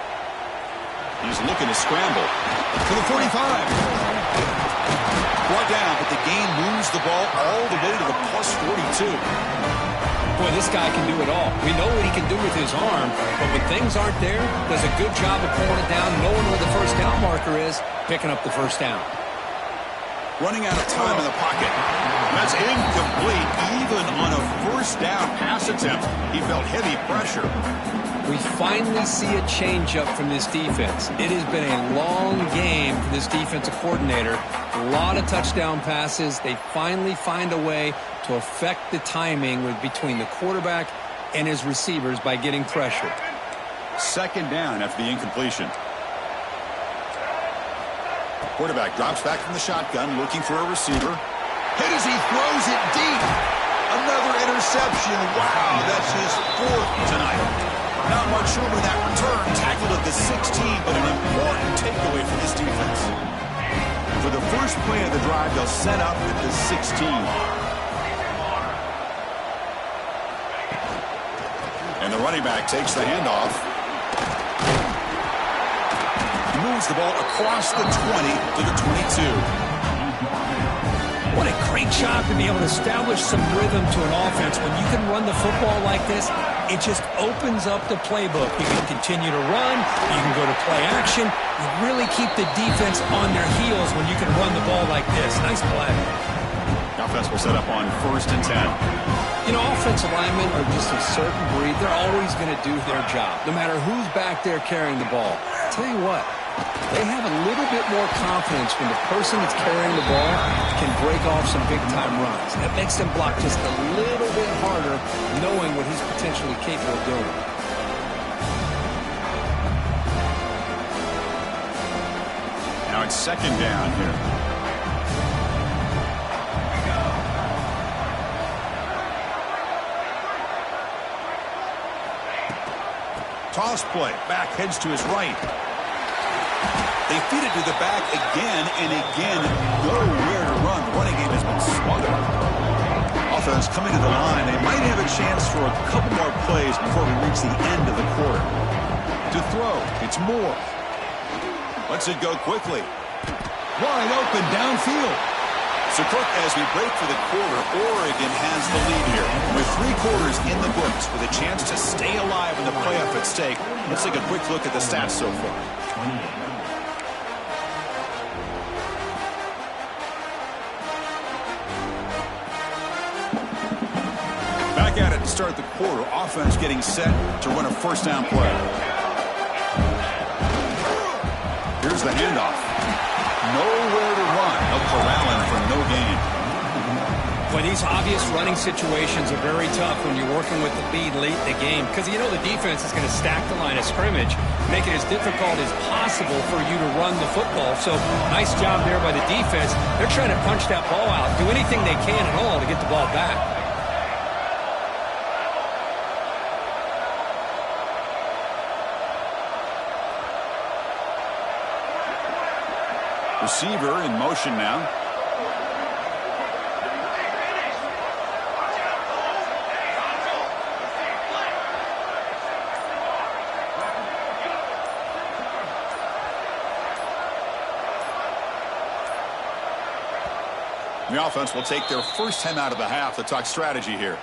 Speaker 1: He's looking to scramble to the 45. Brought down, but the gain moves the ball all the way to the plus 42.
Speaker 2: Boy, this guy can do it all. We know what he can do with his arm, but when things aren't there, does a good job of pulling it down, knowing where the first down marker is, picking up the first down.
Speaker 1: Running out of time in the pocket. That's incomplete. Even on a first down pass attempt, he felt heavy pressure.
Speaker 2: We finally see a change-up from this defense. It has been a long game for this defensive coordinator. A lot of touchdown passes. They finally find a way to affect the timing between the quarterback and his receivers by getting pressure.
Speaker 1: Second down after the incompletion. Quarterback drops back from the shotgun, looking for a receiver. Hit as he throws it deep. Another interception. Wow, that's his fourth tonight. Not much room in that return. Tackled at the 16, but an important takeaway for this defense. For the first play of the drive, they'll set up at the 16. And the running back takes the handoff. He moves the ball across the 20 to the 22.
Speaker 2: What a great job to be able to establish some rhythm to an offense. When you can run the football like this, it just opens up the playbook. You can continue to run. You can go to play action. You really keep the defense on their heels when you can run the ball like this. Nice play.
Speaker 1: The offense will set up on 1st and 10.
Speaker 2: You know, offensive linemen are just a certain breed. They're always going to do their job, no matter who's back there carrying the ball. I'll tell you what, they have a little bit more confidence when the person that's carrying the ball can break off some big-time runs. That makes them block just a little bit harder, knowing what he's potentially capable of doing.
Speaker 1: Now it's second down here. Toss play. Back heads to his right. They feed it to the back again and again. Nowhere to run. The running game has been smothered. Offense coming to the line. They might have a chance for a couple more plays before we reach the end of the quarter. To throw. It's Moore. Lets it go quickly. Wide open downfield. So, Cook, as we break for the quarter, Oregon has the lead here. With 3 quarters in the books, with a chance to stay alive in the playoff at stake, let's take a quick look at the stats so far. Back at it to start the quarter. Offense getting set to run a first down play. Here's the handoff. Nowhere to run. They'll corral him for no gain.
Speaker 2: Well, these obvious running situations are very tough when you're working with the lead late in the game because you know the defense is going to stack the line of scrimmage, make it as difficult as possible for you to run the football. So nice job there by the defense. They're trying to punch that ball out, do anything they can at all to get the ball back.
Speaker 1: Receiver in motion now. The offense will take their first time out of the half to talk strategy here.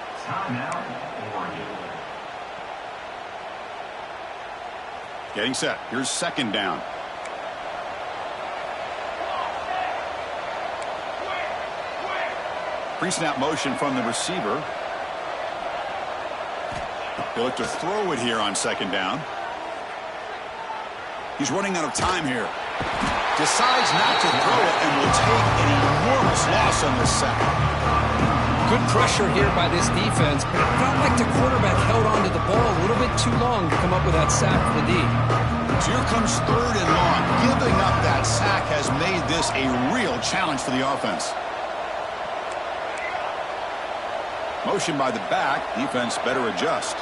Speaker 1: Getting set. Here's second down. Pre-snap motion from the receiver. They look to throw it here on second down. He's running out of time here. Decides not to throw it and will take an enormous loss on this sack.
Speaker 2: Good pressure here by this defense, but it felt like the quarterback held on to the ball a little bit too long to come up with that sack for the D.
Speaker 1: So here comes third and long. Giving up that sack has made this a real challenge for the offense. Motion by the back. Defense better adjust.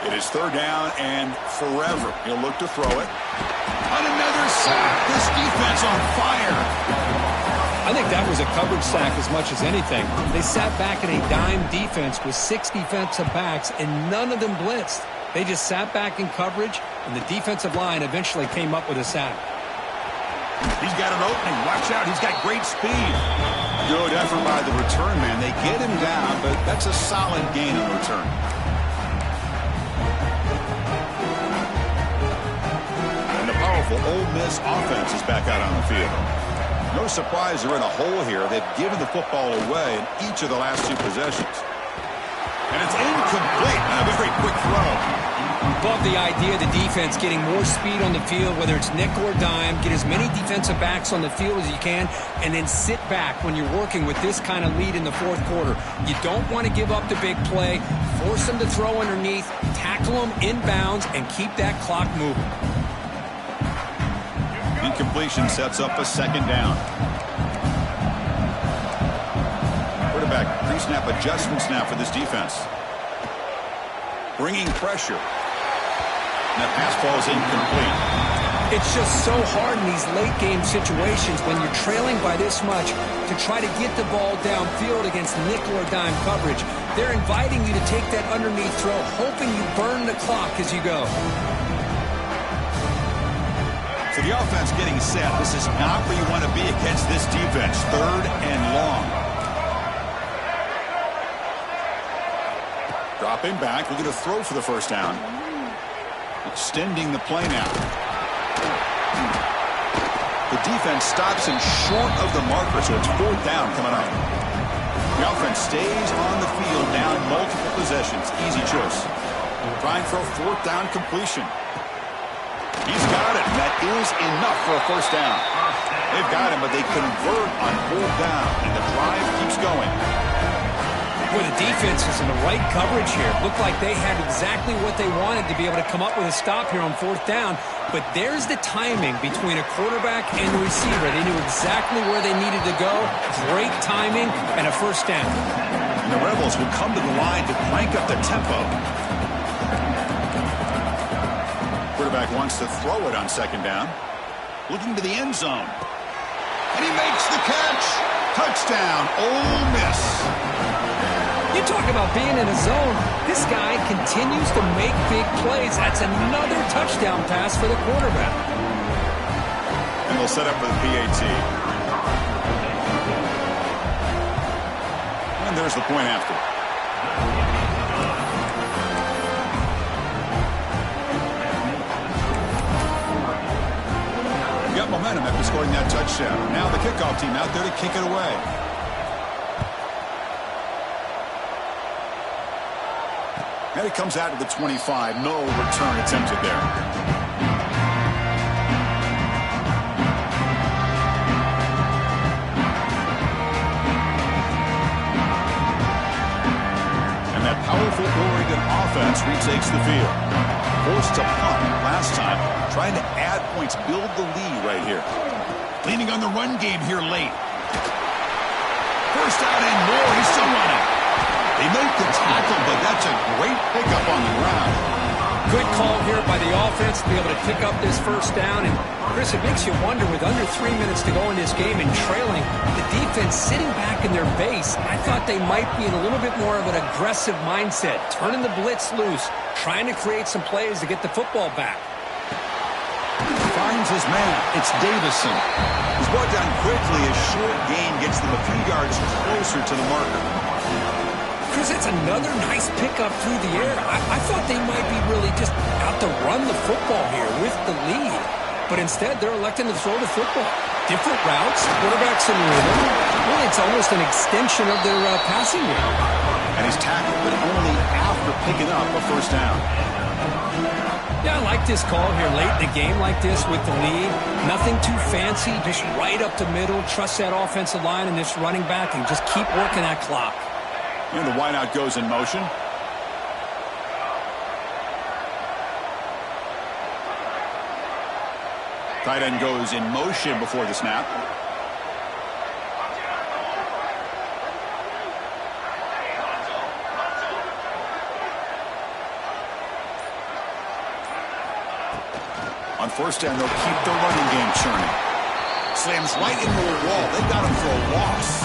Speaker 1: It is third down and forever. He'll look to throw it. On another sack. This defense on fire.
Speaker 2: I think that was a coverage sack as much as anything. They sat back in a dime defense with 6 defensive backs, and none of them blitzed. They just sat back in coverage, and the defensive line eventually came up with a sack.
Speaker 1: He's got an opening. Watch out. He's got great speed. Good effort by the return man. They get him down, but that's a solid gain in return. And the powerful Ole Miss offense is back out on the field. No surprise they're in a hole here. They've given the football away in each of the last 2 possessions. And it's incomplete. That was a great quick throw.
Speaker 2: Above the idea of the defense getting more speed on the field, whether it's nickel or dime, get as many defensive backs on the field as you can, and then sit back when you're working with this kind of lead in the fourth quarter. You don't want to give up the big play, force them to throw underneath, tackle them inbounds, and keep that clock moving.
Speaker 1: Incompletion sets up a second down. Quarterback pre-snap adjustment snap for this defense. Bringing pressure. And that pass falls incomplete.
Speaker 2: It's just so hard in these late game situations when you're trailing by this much to try to get the ball downfield against nickel or dime coverage. They're inviting you to take that underneath throw, hoping you burn the clock as you go.
Speaker 1: So the offense getting set. This is not where you want to be against this defense. 3rd and long. Dropping back. We're going to throw for the first down. Extending the play now. The defense stops him short of the marker, so it's 4th down coming up. The offense stays on the field down multiple possessions. Easy choice. Trying for a 4th down completion. He's got it. That is enough for a first down. They've got him, but they convert on 4th down, and the drive keeps going.
Speaker 2: Well, the defense is in the right coverage here. Looked like they had exactly what they wanted to be able to come up with a stop here on 4th down. But there's the timing between a quarterback and the receiver. They knew exactly where they needed to go. Great timing and a first down.
Speaker 1: And the Rebels will come to the line to crank up the tempo. Quarterback wants to throw it on 2nd down. Looking to the end zone. And he makes the catch. Touchdown, Ole Miss.
Speaker 2: You talk about being in a zone. This guy continues to make big plays. That's another touchdown pass for the quarterback.
Speaker 1: And they'll set up for the PAT. And there's the point after. You got momentum after scoring that touchdown. Now the kickoff team out there to kick it away. And it comes out to the 25. No return attempted there. And that powerful Oregon offense retakes the field. Forced to punt last time. Trying to add points, build the lead right here. Leaning on the run game here late. First out and more. He's still running. They make the tackle, but that's a great pickup on the ground.
Speaker 2: Good call here by the offense to be able to pick up this first down. And, Chris, it makes you wonder, with under 3 minutes to go in this game and trailing, the defense sitting back in their base, I thought they might be in a little bit more of an aggressive mindset, turning the blitz loose, trying to create some plays to get the football back.
Speaker 1: Finds his man. It's Davison. He's brought down quickly. A short gain gets them a few yards closer to the marker.
Speaker 2: Chris, it's another nice pickup through the air. I thought they might be really just out to run the football here with the lead. But instead, they're electing to throw the football. Different routes, quarterbacks in rhythm. Really, it's almost an extension of their passing game.
Speaker 1: And he's tackled, but only after picking up a first down.
Speaker 2: Yeah, I like this call here late in the game like this with the lead. Nothing too fancy, just right up the middle. Trust that offensive line and this running back and just keep working that clock.
Speaker 1: And the wideout goes in motion. Tight end goes in motion before the snap. On first down, they'll keep the running game churning. Slams right into a wall. They got him for a loss.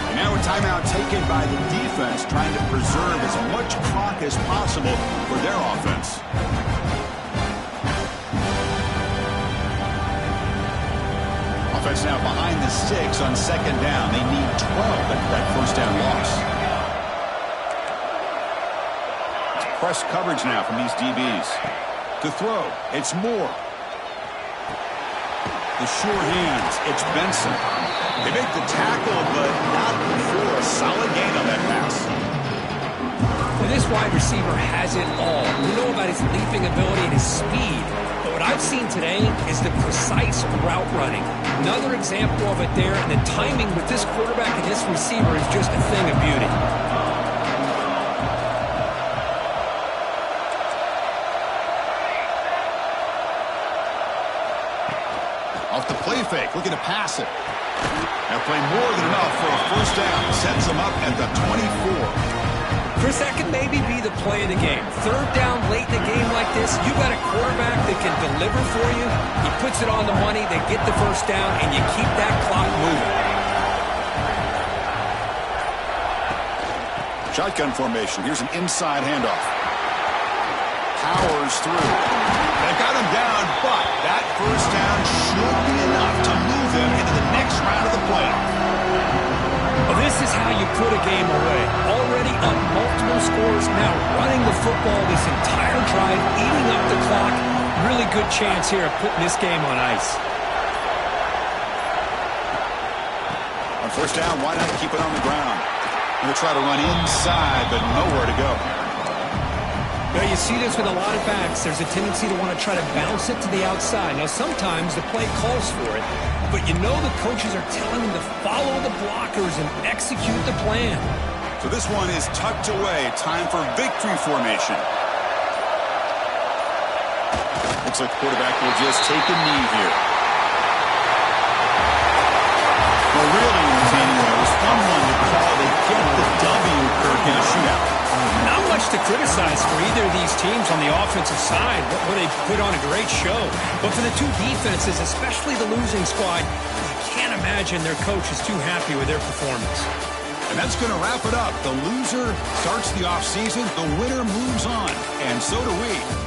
Speaker 1: And now a timeout taken by the defense, trying to preserve as much clock as possible for their offense. yards now behind the 6 on second down. They need 12 after that first down loss. It's press coverage now from these DBs. To throw, it's Moore. The sure hands, it's Benson. They make the tackle, but not before a solid gain on that pass.
Speaker 2: And this wide receiver has it all. We know about his leaping ability and his speed. But what I've seen today is the precise route running. Another example of it there, and the timing with this quarterback and this receiver is just a thing of beauty.
Speaker 1: Off the play fake, looking to pass it. Now play more than enough for a first down. Sets them up at the 24.
Speaker 2: Chris, that can maybe be the play of the game. Third down late in a game like this, you got a quarterback that can deliver for you. He puts it on the money, they get the first down, and you keep that clock moving.
Speaker 1: Shotgun formation. Here's an inside handoff. Powers through. They've got him down, but that first down should be enough to move them into the next round of the playoff.
Speaker 2: Well, this is how you put a game away. Already up multiple scores, now running the football this entire drive, eating up the clock. Really good chance here of putting this game on ice.
Speaker 1: On first down, why not keep it on the ground? We'll try to run inside, but nowhere to go.
Speaker 2: Now, you see this with a lot of backs. There's a tendency to want to try to bounce it to the outside. Now, sometimes the play calls for it, but you know the coaches are telling them to follow the blockers and execute the plan.
Speaker 1: So this one is tucked away. Time for victory formation. Looks like the quarterback will just take a knee here. Well, really, it was fun one to call. They get the W in a shootout.
Speaker 2: Not much to criticize for either of these teams on the offensive side, where they put on a great show. But for the two defenses, especially the losing squad, you can't imagine their coach is too happy with their performance.
Speaker 1: And that's going to wrap it up. The loser starts the offseason. The winner moves on. And so do we.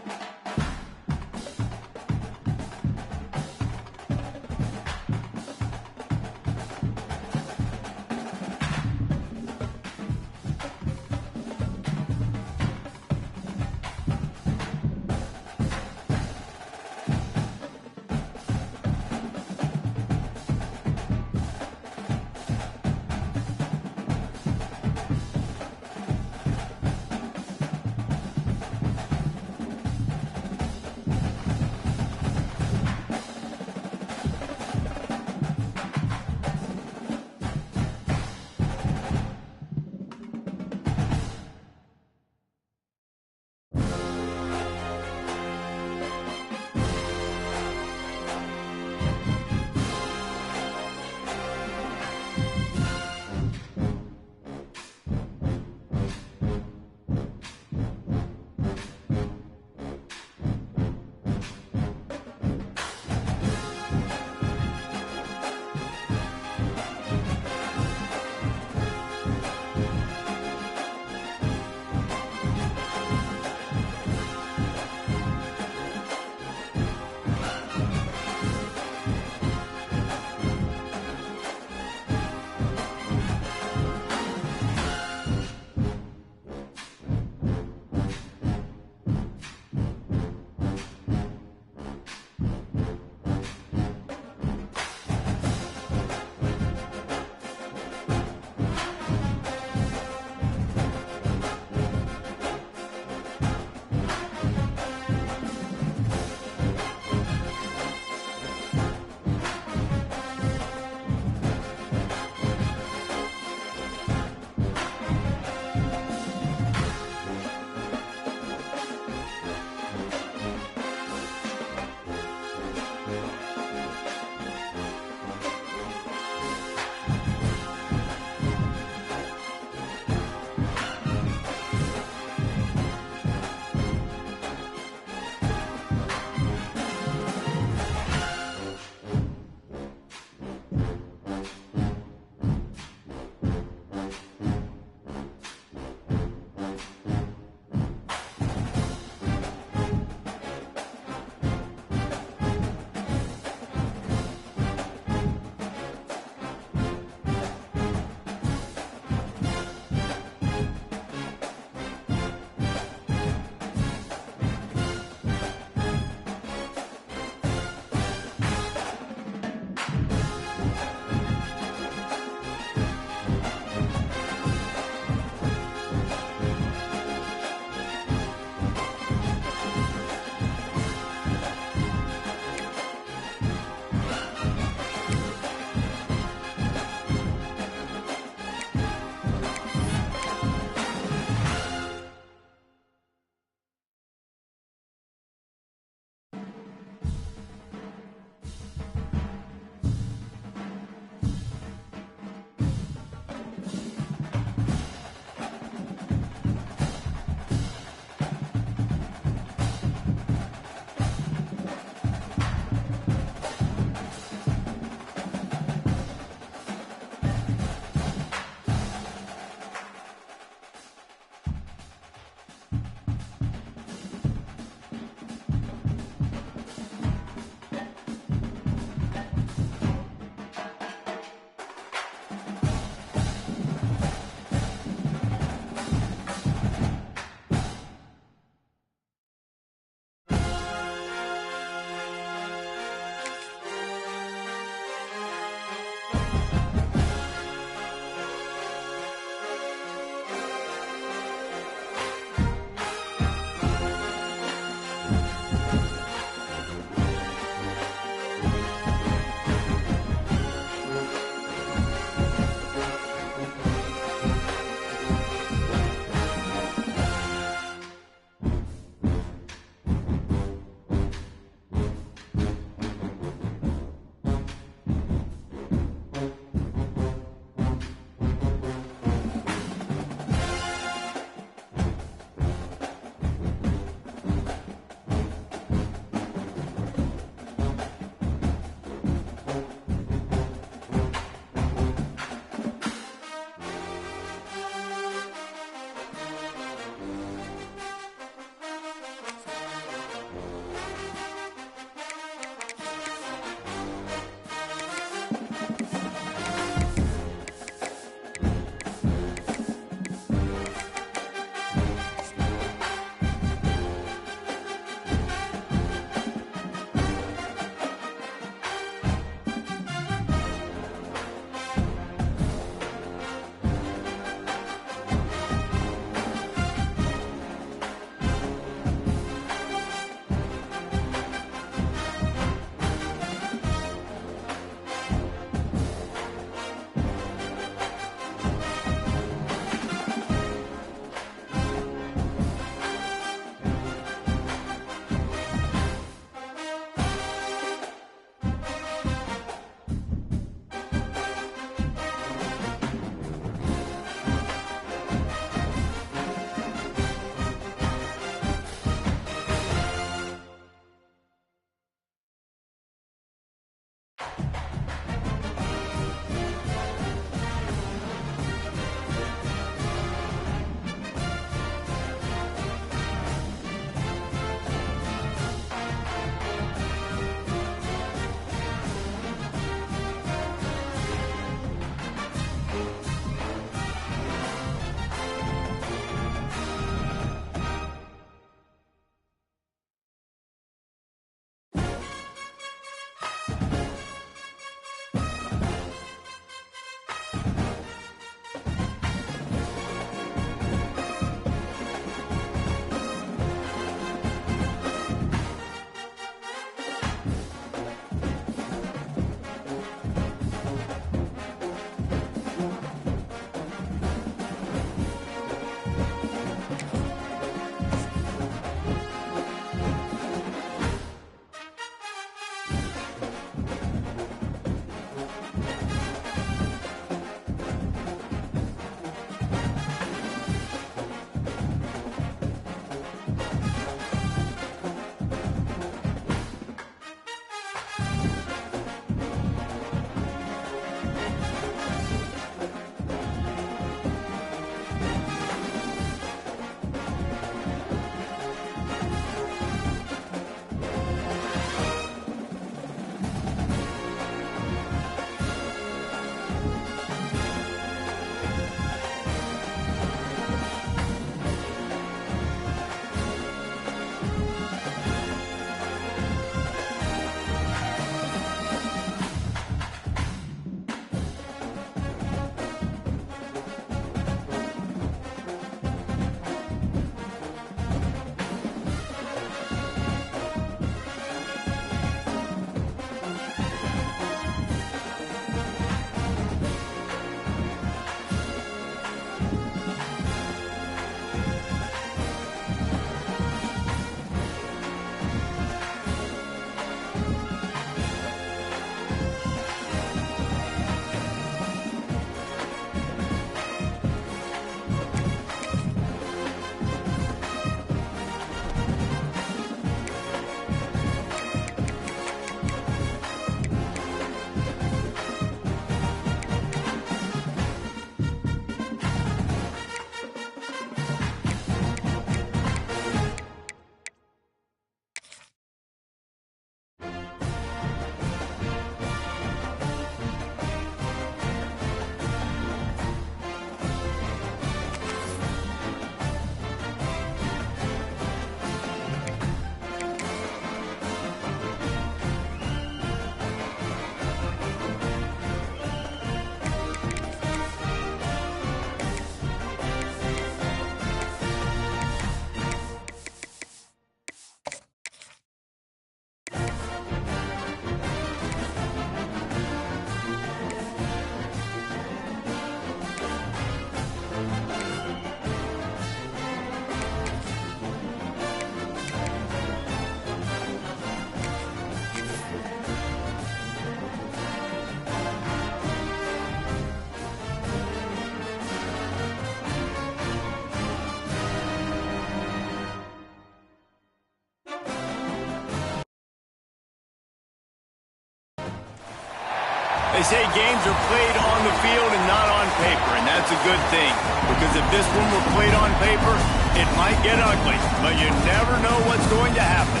Speaker 4: They say games are played on the field and not on paper, and that's a good thing. Because if this one were played on paper, it might get ugly, but you never know what's going to happen.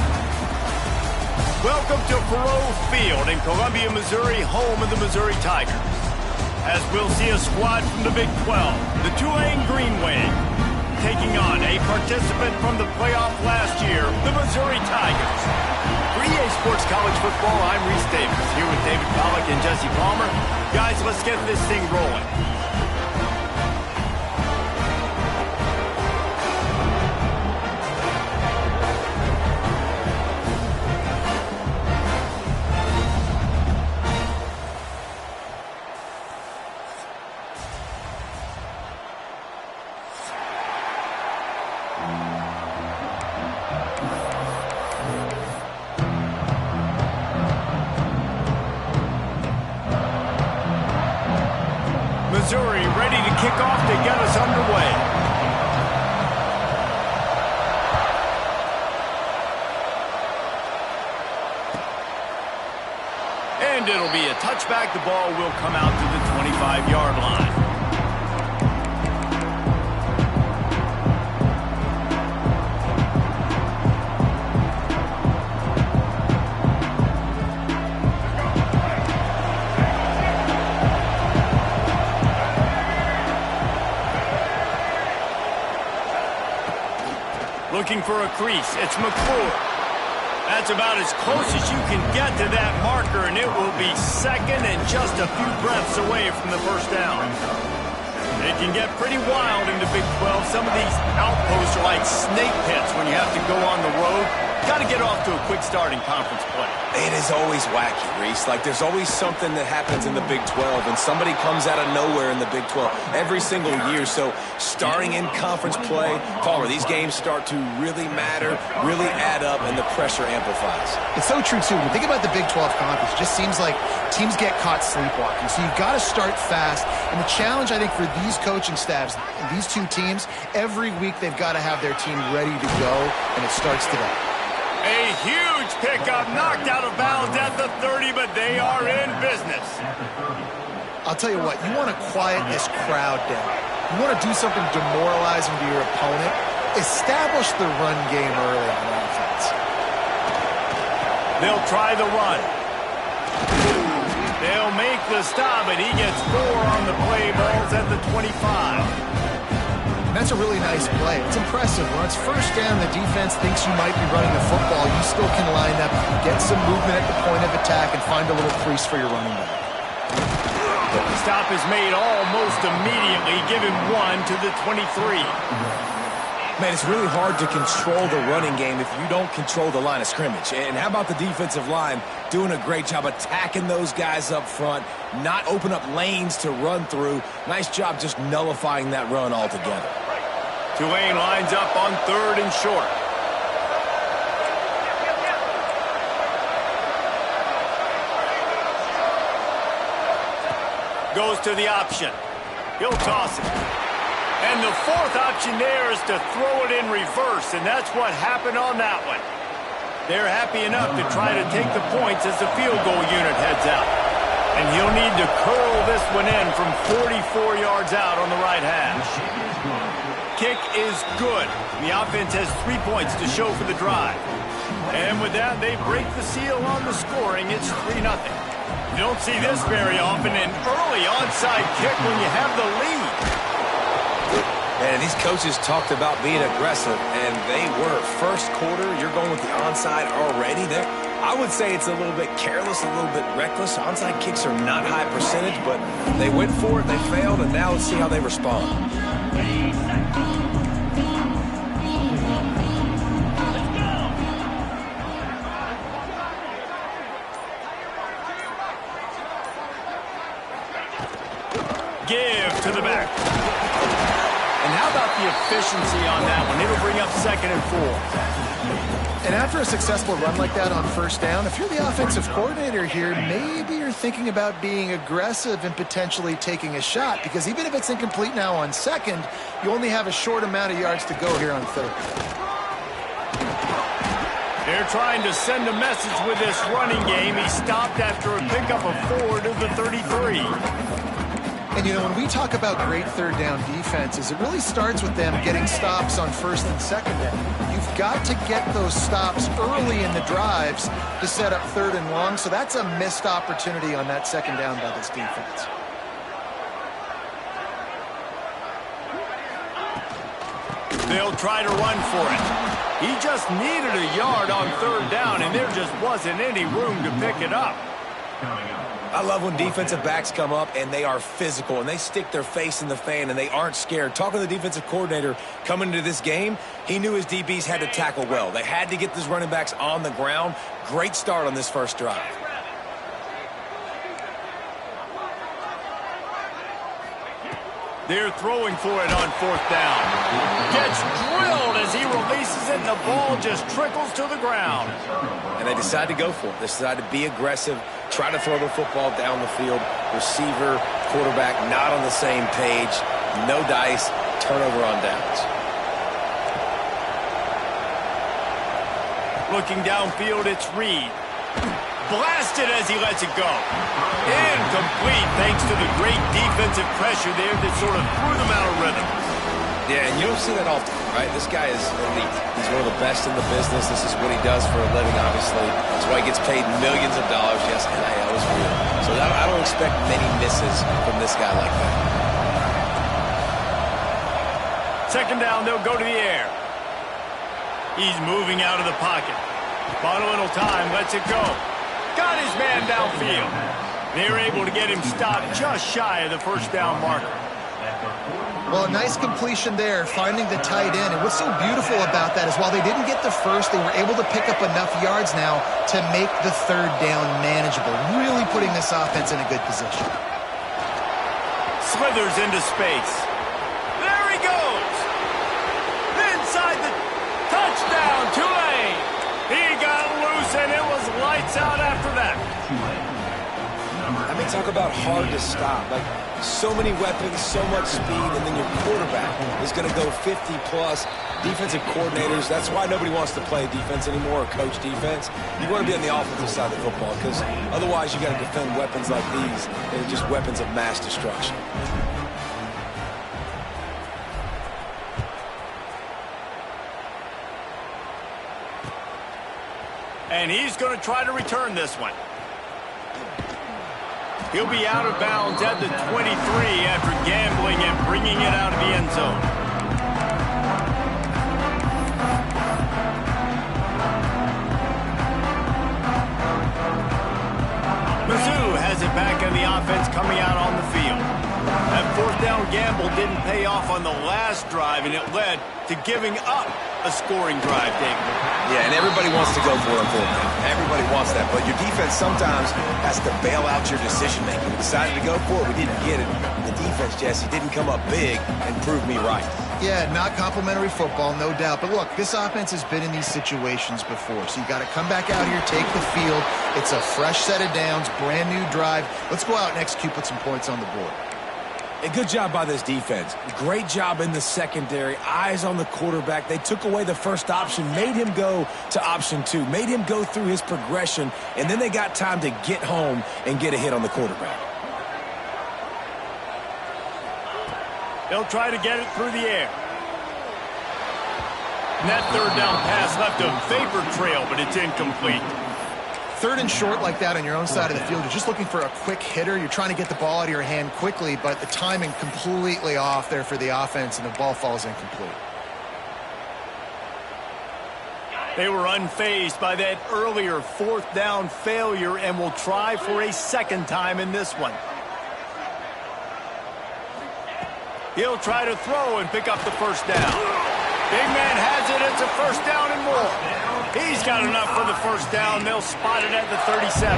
Speaker 4: Welcome to Faurot Field in Columbia, Missouri, home of the Missouri Tigers. As we'll see a squad from the Big 12, the Tulane Green Wave, taking on a participant from the playoff last year, the Missouri Tigers. For EA Sports College Football, I'm Reese Davis, here with David Pollack and Jesse Palmer. Guys, let's get this thing rolling. Missouri ready to kick off to get us underway. And it'll be a touchback. The ball will come out to the 25-yard line. Looking for a crease, it's McClure. That's about as close as you can get to that marker, and it will be second and just a few breaths away from the first down. It can get pretty wild in the Big 12. Some of these outposts are like snake pits when you have to go on the road. Got to get off to a quick start in conference play.
Speaker 5: It is always wacky, Reese. Like, there's always something that happens in the Big 12, and somebody comes out of nowhere in the Big 12 every single year. So, starting in conference play, Palmer, these games start to really matter, really add up, and the pressure amplifies.
Speaker 6: It's so true, too. When you think about the Big 12 conference, it just seems like teams get caught sleepwalking. So, you've got to start fast. And the challenge, I think, for these coaching staffs, these two teams, every week they've got to have their team ready to go, and it starts today.
Speaker 4: A huge pickup, knocked out of bounds at the 30, but they are in business.
Speaker 6: I'll tell you what, you want to quiet this crowd down. You want to do something demoralizing to your opponent. Establish the run game early on offense.
Speaker 4: They'll try the run. They'll make the stop, and he gets 4 on the play. Balls at the 25.
Speaker 6: That's a really nice play. It's impressive. When it's first down, the defense thinks you might be running the football. You still can line up, get some movement at the point of attack, and find a little crease for your running back.
Speaker 4: The stop is made almost immediately. Give him 1 to the 23.
Speaker 5: Man, it's really hard to control the running game if you don't control the line of scrimmage. And how about the defensive line doing a great job attacking those guys up front, not open up lanes to run through. Nice job just nullifying that run altogether.
Speaker 4: Tulane lines up on 3rd and short. Goes to the option. He'll toss it. And the 4th option there is to throw it in reverse, and that's what happened on that one. They're happy enough to try to take the points as the field goal unit heads out. And he'll need to curl this one in from 44 yards out on the right hash. Kick is good. The offense has 3 points to show for the drive. And with that, they break the seal on the scoring. It's 3-0. You don't see this very often, an early onside kick when you have the lead.
Speaker 5: And these coaches talked about being aggressive, and they were. First quarter, you're going with the onside already there. I would say it's a little bit careless, a little bit reckless. Onside kicks are not high percentage, but they went for it, they failed, and now let's see how they respond.
Speaker 4: Give to the back. And how about the efficiency on that one? It'll bring up 2nd and 4.
Speaker 6: And after a successful run like that on first down, if you're the offensive coordinator here, maybe you're thinking about being aggressive and potentially taking a shot, because even if it's incomplete now on 2nd, you only have a short amount of yards to go here on 3rd.
Speaker 4: They're trying to send a message with this running game. He stopped after a pickup of 4 to the 33.
Speaker 6: And, you know, when we talk about great third down defenses, it really starts with them getting stops on first and second down. You've got to get those stops early in the drives to set up third and long, so that's a missed opportunity on that second down by this defense.
Speaker 4: They'll try to run for it. He just needed a yard on third down, and there just wasn't any room to pick it up.
Speaker 5: I love when defensive backs come up and they are physical and they stick their face in the fan and they aren't scared. Talking to the defensive coordinator coming into this game, he knew his DBs had to tackle well. They had to get these running backs on the ground. Great start on this first drive.
Speaker 4: They're throwing for it on fourth down. Gets drilled as he releases it, and the ball just trickles to the ground.
Speaker 5: And they decide to go for it. They decide to be aggressive, try to throw the football down the field. Receiver, quarterback not on the same page. No dice, turnover on downs.
Speaker 4: Looking downfield, it's Reed. Blasted as he lets it go. Incomplete thanks to the great defensive pressure there that sort of threw them out of rhythm.
Speaker 5: Yeah, and you don't see that often, right? This guy is elite. He's one of the best in the business. This is what he does for a living, obviously. That's why he gets paid millions of dollars. Yes, NIL is real. So I don't expect many misses from this guy like that.
Speaker 4: Second down, they'll go to the air. He's moving out of the pocket. Bought a little time, lets it go. Got his man downfield. They're able to get him stopped just shy of the first down marker.
Speaker 6: Well, a nice completion there, finding the tight end. And what's so beautiful about that is while they didn't get the first, they were able to pick up enough yards now to make the third down manageable, really putting this offense in a good position.
Speaker 4: Slithers into space. There he goes. Inside the touchdown, Tulane. He got loose, and it was lights out after that.
Speaker 5: I mean, talk about hard to stop. Like, so many weapons, so much speed, and then your quarterback is going to go 50-plus. Defensive coordinators, that's why nobody wants to play defense anymore or coach defense. You want to be on the offensive side of the football because otherwise you got to defend weapons like these that are just weapons of mass destruction.
Speaker 4: And he's going to try to return this one. He'll be out of bounds at the 23 after gambling and bringing it out of the end zone. Mizzou has it back in the offense coming out on the field. That fourth down gamble didn't pay off on the last drive, and it led to giving up a scoring drive, David.
Speaker 5: Yeah, and everybody wants to go for it on fourth down. Everybody wants that, but your defense sometimes has to bail out your decision-making. We decided to go for it. We didn't get it. The defense, Jesse, didn't come up big and prove me right.
Speaker 6: Yeah, not complimentary football, no doubt. But look, this offense has been in these situations before. So you got to come back out here, take the field. It's a fresh set of downs, brand new drive. Let's go out and execute, put some points on the board.
Speaker 5: A good job by this defense. Great job in the secondary. Eyes on the quarterback. They took away the first option, made him go to option 2, made him go through his progression, and then they got time to get home and get a hit on the quarterback.
Speaker 4: They'll try to get it through the air. And that third down pass left a vapor trail, but it's incomplete.
Speaker 6: Third and short like that on your own side of the field, you're just looking for a quick hitter. You're trying to get the ball out of your hand quickly, but the timing completely off there for the offense, and the ball falls incomplete.
Speaker 4: They were unfazed by that earlier fourth down failure and will try for a second time in this one. He'll try to throw and pick up the first down. Big man has it. It's a first down and more. He's got enough for the first down. They'll spot it at the 37.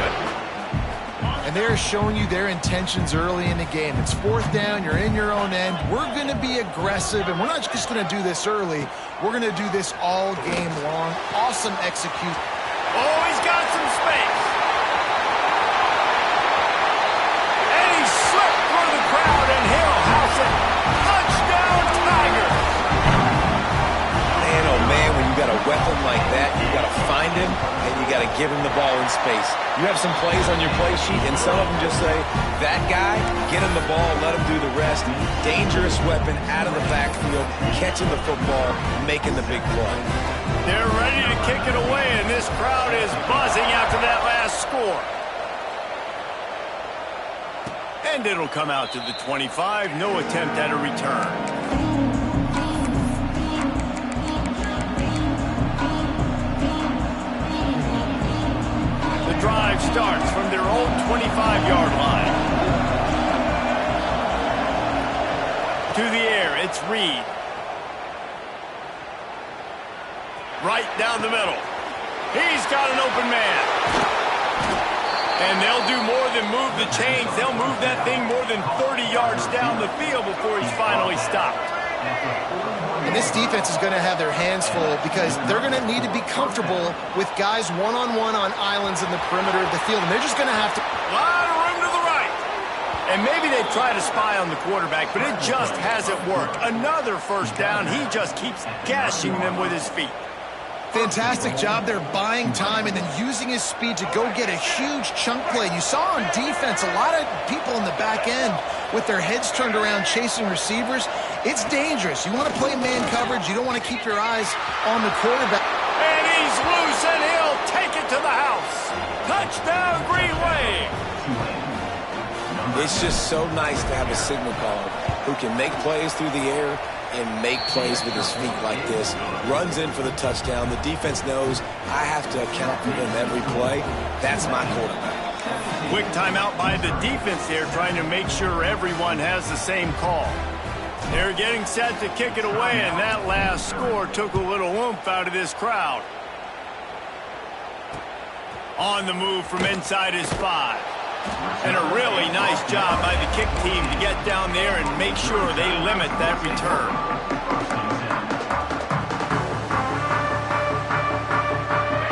Speaker 6: And they're showing you their intentions early in the game. It's fourth down. You're in your own end. We're going to be aggressive, and we're not just going to do this early. We're going to do this all game long. Awesome execute.
Speaker 4: Oh, he's got some space. And he slipped through the crowd, and he'll house it. Touchdown, Tigers.
Speaker 5: Man, oh man, when you got a weapon like that, you got to find him give him the ball in space. You have some plays on your play sheet, and some of them just say, that guy, get him the ball, let him do the rest. Dangerous weapon out of the backfield, catching the football, making the big play.
Speaker 4: They're ready to kick it away, and this crowd is buzzing after that last score. And it'll come out to the 25. No attempt at a return. The drive starts from their own 25-yard line. To the air, it's Reed. Right down the middle. He's got an open man. And they'll do more than move the chains. They'll move that thing more than 30 yards down the field before he's finally stopped.
Speaker 6: And this defense is going to have their hands full because they're going to need to be comfortable with guys one-on-one on islands in the perimeter of the field. And they're just going to have to...
Speaker 4: A lot of room to the right. And maybe they try to spy on the quarterback, but it just hasn't worked. Another first down. He just keeps gashing them with his feet.
Speaker 6: Fantastic job there buying time and then using his speed to go get a huge chunk play. You saw on defense a lot of people in the back end with their heads turned around chasing receivers. It's dangerous. You want to play man coverage. You don't want to keep your eyes on the quarterback.
Speaker 4: And he's loose, and he'll take it to the house. Touchdown, Green Wave.
Speaker 5: It's just so nice to have a signal caller who can make plays through the air and make plays with his feet like this. Runs in for the touchdown. The defense knows I have to account for him every play. That's my quarterback.
Speaker 4: Quick timeout by the defense here, trying to make sure everyone has the same call. They're getting set to kick it away, and that last score took a little oomph out of this crowd. On the move from inside his 5. And a really nice job by the kick team to get down there and make sure they limit that return.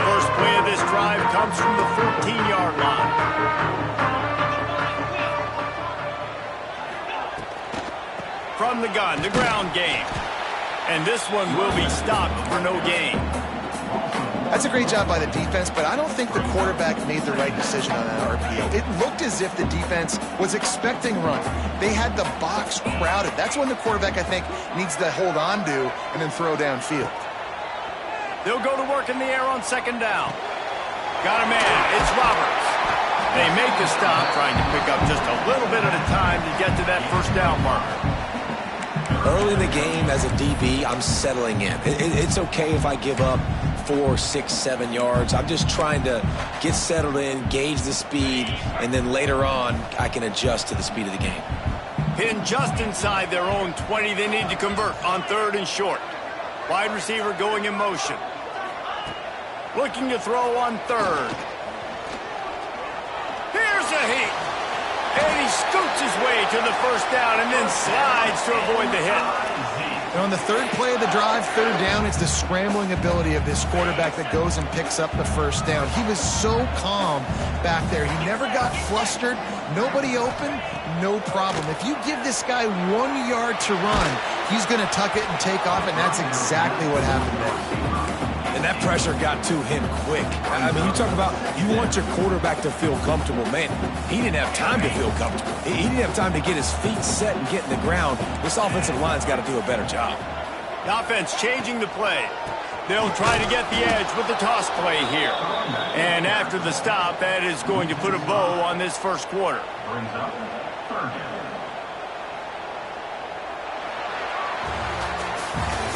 Speaker 4: First play of this drive comes from the 14-yard line. From the gun, the ground game. And this one will be stopped for no gain.
Speaker 6: That's a great job by the defense, but I don't think the quarterback made the right decision on that RPO. It looked as if the defense was expecting run. They had the box crowded. That's when the quarterback, I think, needs to hold on to and then throw downfield.
Speaker 4: They'll go to work in the air on second down. Got a man. It's Roberts. They make the stop, trying to pick up just a little bit at a time to get to that first down marker.
Speaker 5: Early in the game as a DB, I'm settling in. It's okay if I give up 4, 6, 7 yards. I'm just trying to get settled in, gauge the speed, and then later on, I can adjust to the speed of the game.
Speaker 4: Pinned just inside their own 20. They need to convert on 3rd and short. Wide receiver going in motion. Looking to throw on 3rd. Here's a heat. And he scoots his way to the first down and then slides to avoid the hit.
Speaker 6: And on the 3rd play of the drive, 3rd down, it's the scrambling ability of this quarterback that goes and picks up the first down. He was so calm back there. He never got flustered. Nobody open, no problem. If you give this guy 1 yard to run, he's going to tuck it and take off, and that's exactly what happened there.
Speaker 5: And that pressure got to him quick. I mean, you talk about you want your quarterback to feel comfortable. Man, he didn't have time to feel comfortable. He didn't have time to get his feet set and get in the ground. This offensive line's got to do a better job.
Speaker 4: The offense changing the play. They'll try to get the edge with the toss play here. And after the stop, that is going to put a bow on this first quarter.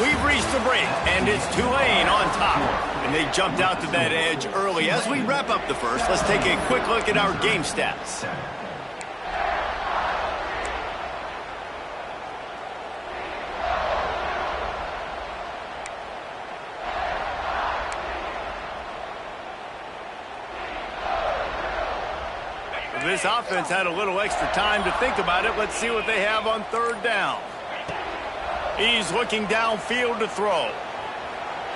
Speaker 4: We've reached the break, and it's Tulane on top. And they jumped out to that edge early. As we wrap up the first, let's take a quick look at our game stats. This offense had a little extra time to think about it. Let's see what they have on 3rd down. He's looking downfield to throw.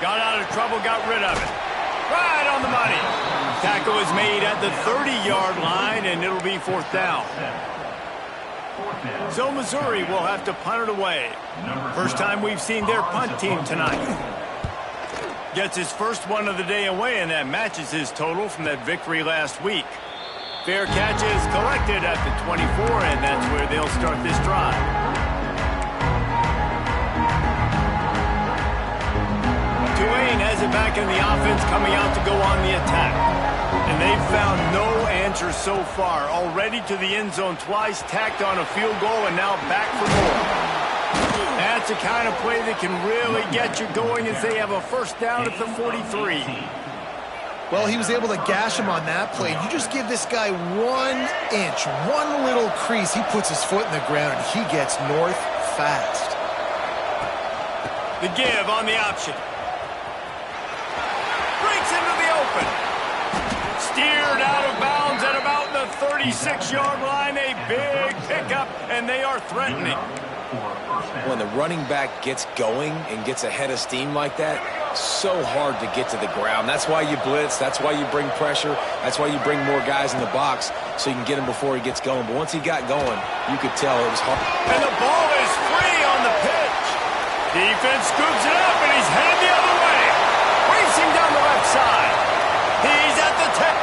Speaker 4: Got out of trouble, got rid of it. Right on the money. Tackle is made at the 30-yard line, and it'll be 4th down. So Missouri will have to punt it away. First time we've seen their punt team tonight. Gets his first one of the day away, and that matches his total from that victory last week. Fair catch is collected at the 24, and that's where they'll start this drive. Tulane has it back in the offense, coming out to go on the attack. And they've found no answer so far. Already to the end zone twice, tacked on a field goal, and now back for more. That's the kind of play that can really get you going as they have a first down at the 43.
Speaker 6: Well, he was able to gash him on that play. You just give this guy 1 inch, one little crease. He puts his foot in the ground, and he gets north fast.
Speaker 4: The give on the option. Breaks into the open. Steered out of bounds at about the 36-yard line. A big pickup, and they are threatening.
Speaker 5: When the running back gets going and gets ahead of steam like that, so hard to get to the ground. That's why you blitz. That's why you bring pressure. That's why you bring more guys in the box so you can get him before he gets going. But once he got going, you could tell it was hard.
Speaker 4: And the ball is free on the pitch. Defense scoops it up, and he's headed the other way. Racing down the left side. He's at the 10.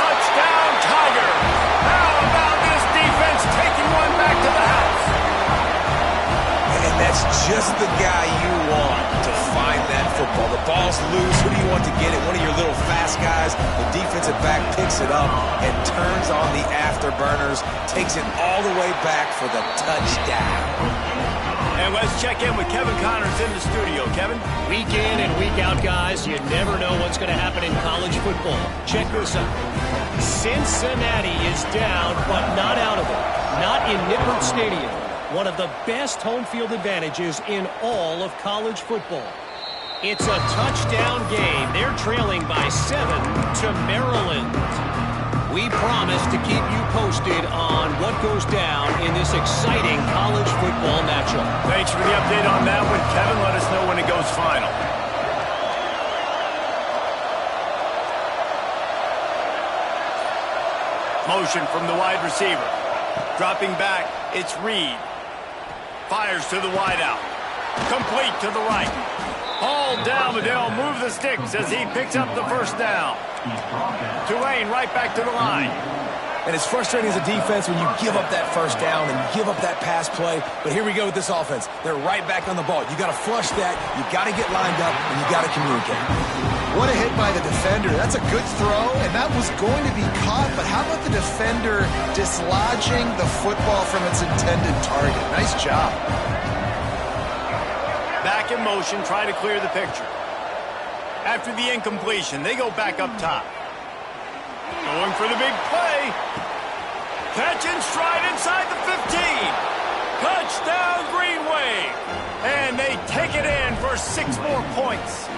Speaker 4: Touchdown, Tigers. How about this defense taking one back to the house?
Speaker 5: And that's just the guy you want to find that football. The ball's loose. Who do you want to get it? One of your little fast guys. The defensive back picks it up and turns on the afterburners, takes it all the way back for the touchdown.
Speaker 4: And let's check in with Kevin Connors in the studio. Kevin?
Speaker 7: Week in and week out, guys, you never know what's going to happen in college football. Check this out. Cincinnati is down, but not out of it. Not in Nippert Stadium. One of the best home field advantages in all of college football. It's a touchdown game. They're trailing by 7 to Maryland. We promise to keep you posted on what goes down in this exciting college football matchup.
Speaker 4: Thanks for the update on that one, Kevin. Let us know when it goes final. Motion from the wide receiver. Dropping back, it's Reed. Fires to the wideout. Complete to the right. Hauled down, but they'll move the sticks as he picks up the first down. Tulane right back to the line.
Speaker 5: And it's frustrating as a defense when you give up that first down and you give up that pass play. But here we go with this offense. They're right back on the ball. You got to flush that. You got to get lined up, and you got to communicate.
Speaker 6: What a hit by the defender. That's a good throw, and that was going to be caught. But how about the defender dislodging the football from its intended target? Nice job.
Speaker 4: Back in motion, try to clear the picture. After the incompletion, they go back up top. Going for the big play. Catch and stride inside the 15. Touchdown, Green Wave. And they take it in for 6 more points.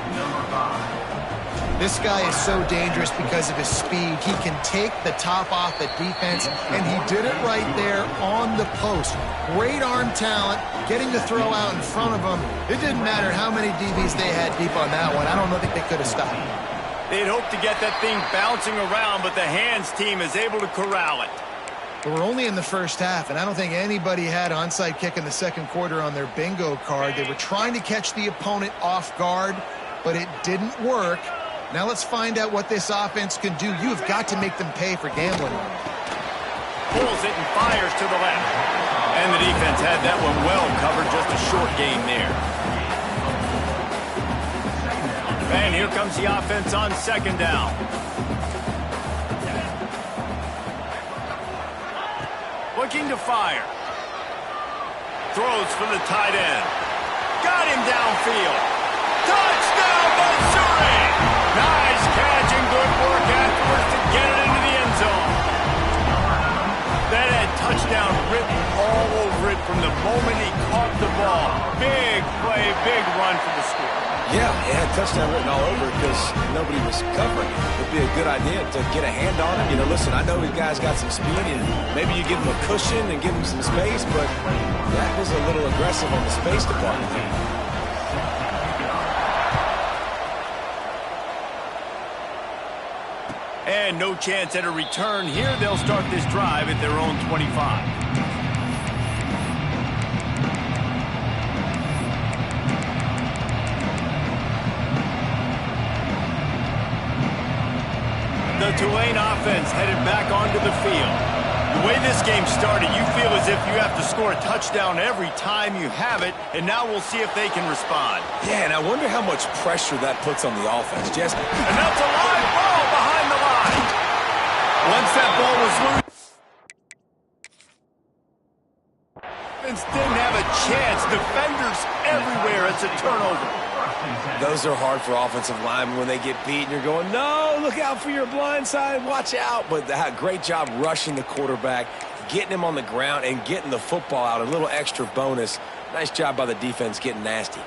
Speaker 6: This guy is so dangerous because of his speed. He can take the top off the defense, and he did it right there on the post. Great arm talent, getting the throw out in front of him. It didn't matter how many DBs they had deep on that one. I don't think they could have stopped him.
Speaker 4: They'd hope to get that thing bouncing around, but the hands team is able to corral it.
Speaker 6: But we're only in the first half, and I don't think anybody had onside kick in the second quarter on their bingo card. They were trying to catch the opponent off guard, but it didn't work. Now let's find out what this offense can do. You've got to make them pay for gambling.
Speaker 4: Pulls it and fires to the left. And the defense had that one well covered, just a short gain there. And here comes the offense on second down. Looking to fire. Throws for the tight end. Got him downfield. Touchdown, Missouri! Nice catch and good work afterwards to get it into the end zone. That had touchdown written all over it from the moment he caught the ball. Big play, big run for the score.
Speaker 5: Yeah, it had touchdown written all over it because nobody was covering it. It'd be a good idea to get a hand on him. You know, listen, I know these guys got some speed, and maybe you give him a cushion and give him some space, but that was a little aggressive on the space department there.
Speaker 4: And no chance at a return here. They'll start this drive at their own 25. Tulane offense headed back onto the field. The way this game started, you feel as if you have to score a touchdown every time you have it, and now we'll see if they can respond.
Speaker 5: Yeah, and I wonder how much pressure that puts on the offense. Just
Speaker 4: and that's a live ball behind the line. Once that ball was loose, offense didn't have a chance. Defenders everywhere. It's a turnover.
Speaker 5: Those are hard for offensive linemen when they get beat and you're going, no, look out for your blind side, watch out. But great job rushing the quarterback, getting him on the ground and getting the football out, a little extra bonus. Nice job by the defense getting nasty.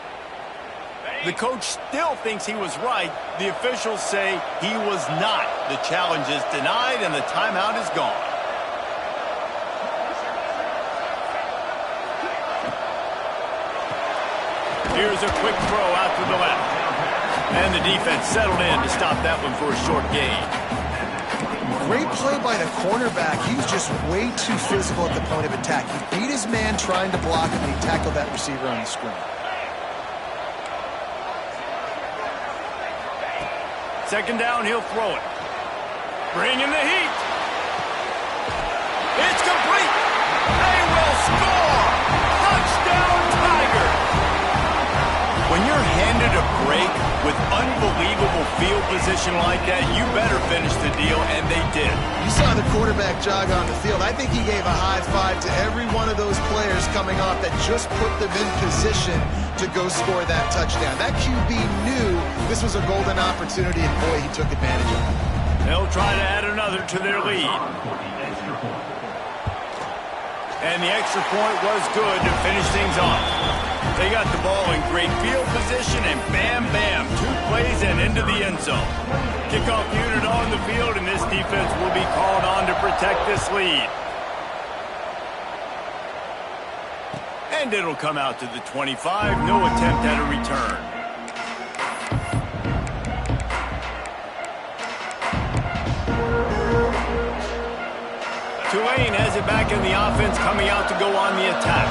Speaker 4: The coach still thinks he was right. The officials say he was not. The challenge is denied and the timeout is gone. Here's a quick throw out to the left. And the defense settled in to stop that one for a short gain.
Speaker 6: Great play by the cornerback. He was just way too physical at the point of attack. He beat his man trying to block him, and he tackled that receiver on the screen.
Speaker 4: Second down, he'll throw it. Bring in the heat. It's complete. They will score. Touchdown, Tiger. When you're handed a break with unbelievable field position like that, you better finish the deal, and they did.
Speaker 6: You saw the quarterback jog on the field. I think he gave a high five to every one of those players coming off that just put them in position to go score that touchdown. That QB knew this was a golden opportunity, and boy, he took advantage of it.
Speaker 4: They'll try to add another to their lead. And the extra point was good to finish things off. They got the ball in great field position, and bam, bam, 2 plays and into the end zone. Kickoff unit on the field, and this defense will be called on to protect this lead. And it'll come out to the 25. No attempt at a return. Tulane has it back in the offense, coming out to go on the attack.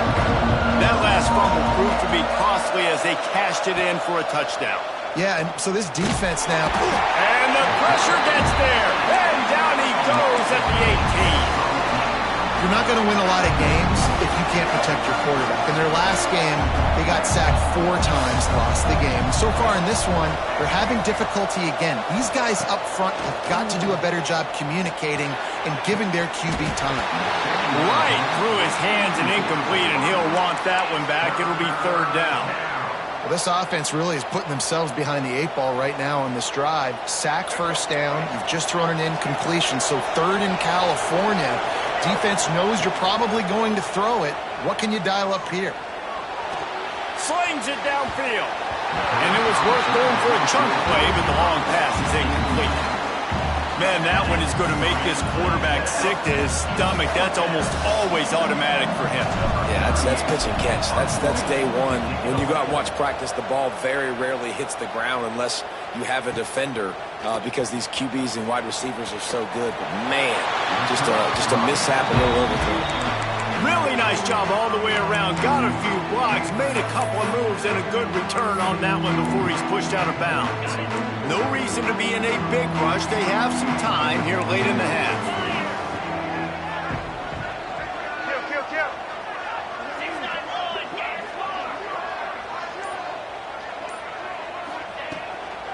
Speaker 4: That last fumble proved to be costly as they cashed it in for a touchdown.
Speaker 6: Yeah, and so this defense now.
Speaker 4: And the pressure gets there. And down he goes at the 18.
Speaker 6: You're not going to win a lot of games if you can't protect your quarterback. In their last game, they got sacked 4 times, lost the game. So far in this one, they're having difficulty again. These guys up front have got to do a better job communicating and giving their QB time.
Speaker 4: Right through his hands and incomplete, and he'll want that one back. It'll be 3rd down.
Speaker 6: Well, this offense really is putting themselves behind the 8 ball right now on this drive. Sack, 1st down. You've just thrown an incompletion, so 3rd in California. Defense knows you're probably going to throw it. What can you dial up here?
Speaker 4: Slings it downfield. And it was worth going for a chunk play, but the long pass is incomplete. Man, that one is going to make this quarterback sick to his stomach. That's almost always automatic for him.
Speaker 5: Yeah, that's pitch and catch. That's day one. When you go out and watch practice, the ball very rarely hits the ground unless you have a defender because these QBs and wide receivers are so good. But man, just a mishap, a little overthrow.
Speaker 4: Really nice job all the way around. Got a few blocks, made a couple of moves, and a good return on that one before he's pushed out of bounds. No reason to be in a big rush. They have some time here late in the half.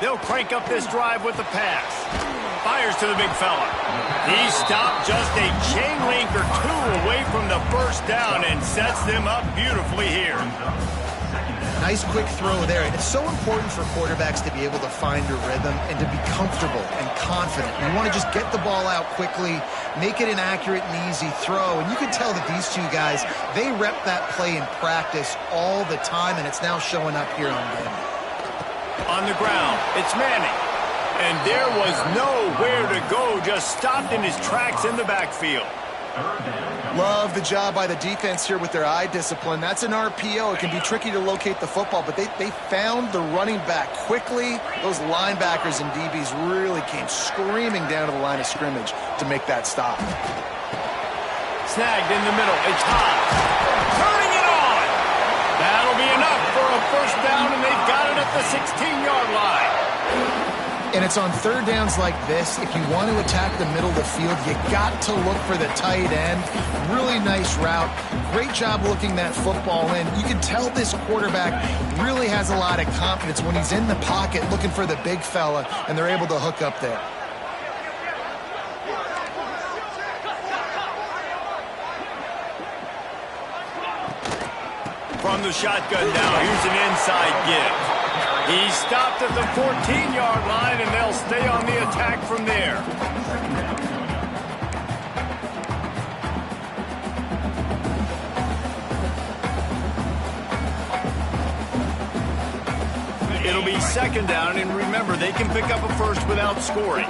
Speaker 4: They'll crank up this drive with the pass. Fires to the big fella. He stopped just a chain link or 2 away from the 1st down and sets them up beautifully here.
Speaker 6: Nice quick throw there. And it's so important for quarterbacks to be able to find a rhythm and to be comfortable and confident. You want to just get the ball out quickly, make it an accurate and easy throw. And you can tell that these 2 guys, they rep that play in practice all the time, and it's now showing up here on game.
Speaker 4: On the ground, it's Manning. And there was nowhere to go, just stopped in his tracks in the backfield.
Speaker 6: Love the job by the defense here with their eye discipline. That's an RPO. It can be tricky to locate the football, but they found the running back quickly. Those linebackers and DBs really came screaming down to the line of scrimmage to make that stop.
Speaker 4: Snagged in the middle. It's hot. Turning it on. That'll be enough for a 1st down, and they've got it at the 16-yard line.
Speaker 6: And it's on third downs like this. If you want to attack the middle of the field, you got to look for the tight end. Really nice route. Great job looking that football in. You can tell this quarterback really has a lot of confidence when he's in the pocket looking for the big fella, and they're able to hook up there.
Speaker 4: From the shotgun now, here's an inside give. He stopped at the 14-yard line, and they'll stay on the attack from there. It'll be second down, and remember, they can pick up a first without scoring.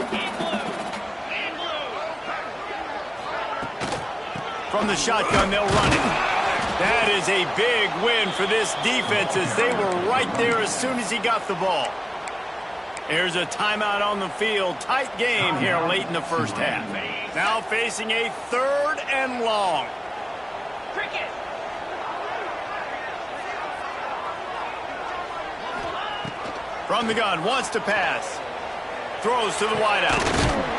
Speaker 4: From the shotgun, they'll run it. That is a big win for this defense as they were right there as soon as he got the ball. There's a timeout on the field. Tight game here late in the first half. Now facing a 3rd and long. From the gun, wants to pass. Throws to the wideout.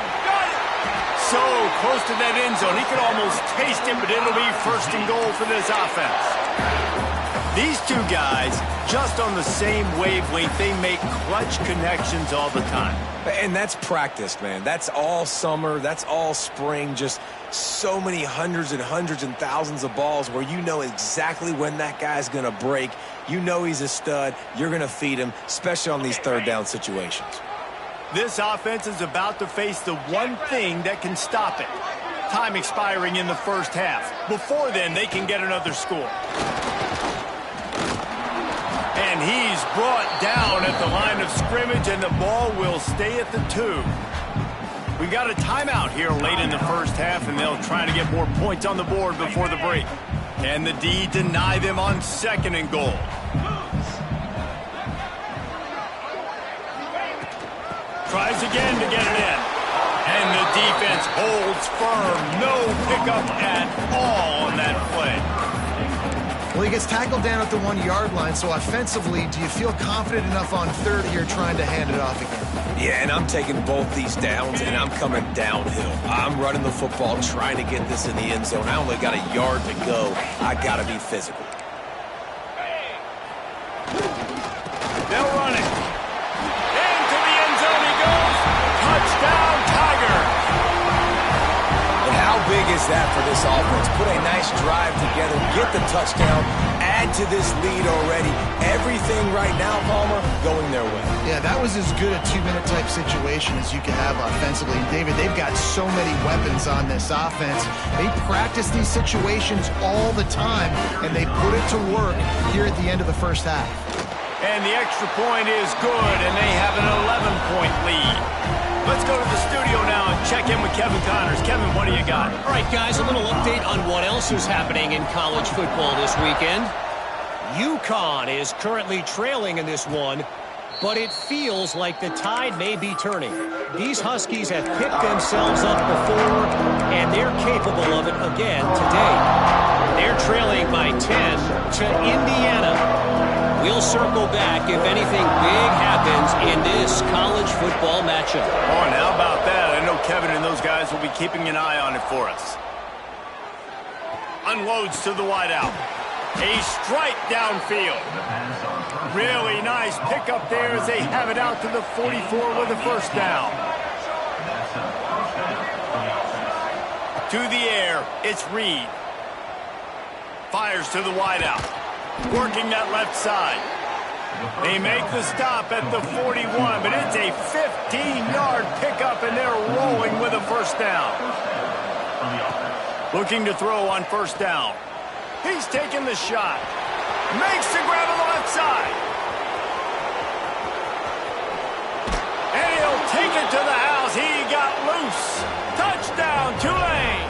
Speaker 4: So close to that end zone. He could almost taste it, but it'll be 1st and goal for this offense. These two guys, just on the same wavelength, they make clutch connections all the time.
Speaker 5: And that's practice, man. That's all summer. That's all spring. Just so many hundreds and thousands of balls where you know exactly when that guy's going to break. You know he's a stud. You're going to feed him, especially on these 3rd down situations.
Speaker 4: This offense is about to face the one thing that can stop it. Time expiring in the first half. Before then, they can get another score. And he's brought down at the line of scrimmage, and the ball will stay at the 2. We got a timeout here late in the first half, and they'll try to get more points on the board before the break. Can the D deny them on 2nd and goal? Tries again to get it in. And the defense holds firm. No pickup at all on that play.
Speaker 6: Well, he gets tackled down at the 1-yard line, so offensively, do you feel confident enough on 3rd here trying to hand it off again?
Speaker 5: Yeah, and I'm taking both these downs, and I'm coming downhill. I'm running the football, trying to get this in the end zone. I only got a yard to go. I got to be physical.
Speaker 4: They'll run it. Into the end zone he goes. Touchdown, Tiger.
Speaker 5: And how big is that for this offense? Put a nice drive together, get the touchdown, add to this lead already. Everything right now, Palmer, going their way.
Speaker 6: Yeah, that was as good a 2-minute type situation as you can have offensively. And David, they've got so many weapons on this offense. They practice these situations all the time, and they put it to work here at the end of the first half.
Speaker 4: And the extra point is good, and they have an 11-point lead. Let's go to the studio now and check in with Kevin Connors. Kevin, what do you got?
Speaker 7: All right, guys, a little update on what else is happening in college football this weekend. UConn is currently trailing in this one, but it feels like the tide may be turning. These Huskies have picked themselves up before, and they're capable of it again today. They're trailing by 10 to Indiana. We'll circle back if anything big happens in this college football matchup.
Speaker 4: Oh, and how about that? I know Kevin and those guys will be keeping an eye on it for us. Unloads to the wideout. A strike downfield. Really nice pickup there as they have it out to the 44 with a first down. To the air, it's Reed. Fires to the wideout. Working that left side. They make the stop at the 41, but it's a 15-yard pickup, and they're rolling with a first down. Looking to throw on first down. He's taking the shot. Makes the grab on the left side. And he'll take it to the house. He got loose. Touchdown, Tulane.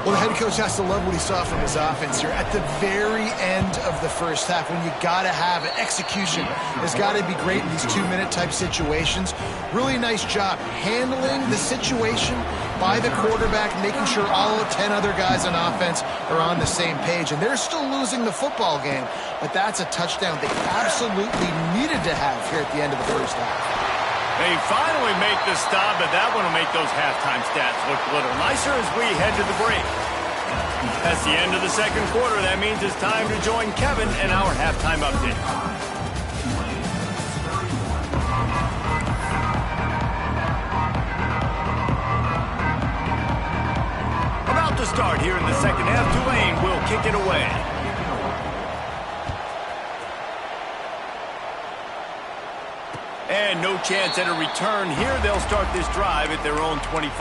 Speaker 6: Well, the head coach has to love what he saw from his offense here at the very end of the first half. When you got to have it, execution has got to be great in these 2-minute type situations. Really nice job handling the situation by the quarterback, making sure all 10 other guys on offense are on the same page. And they're still losing the football game, but that's a touchdown they absolutely needed to have here at the end of the first half.
Speaker 4: They finally make the stop, but that one will make those halftime stats look a little nicer as we head to the break. That's the end of the second quarter. That means it's time to join Kevin in our halftime update. About to start here in the second half. Tulane will kick it away. And no chance at a return here. They'll start this drive at their own 25.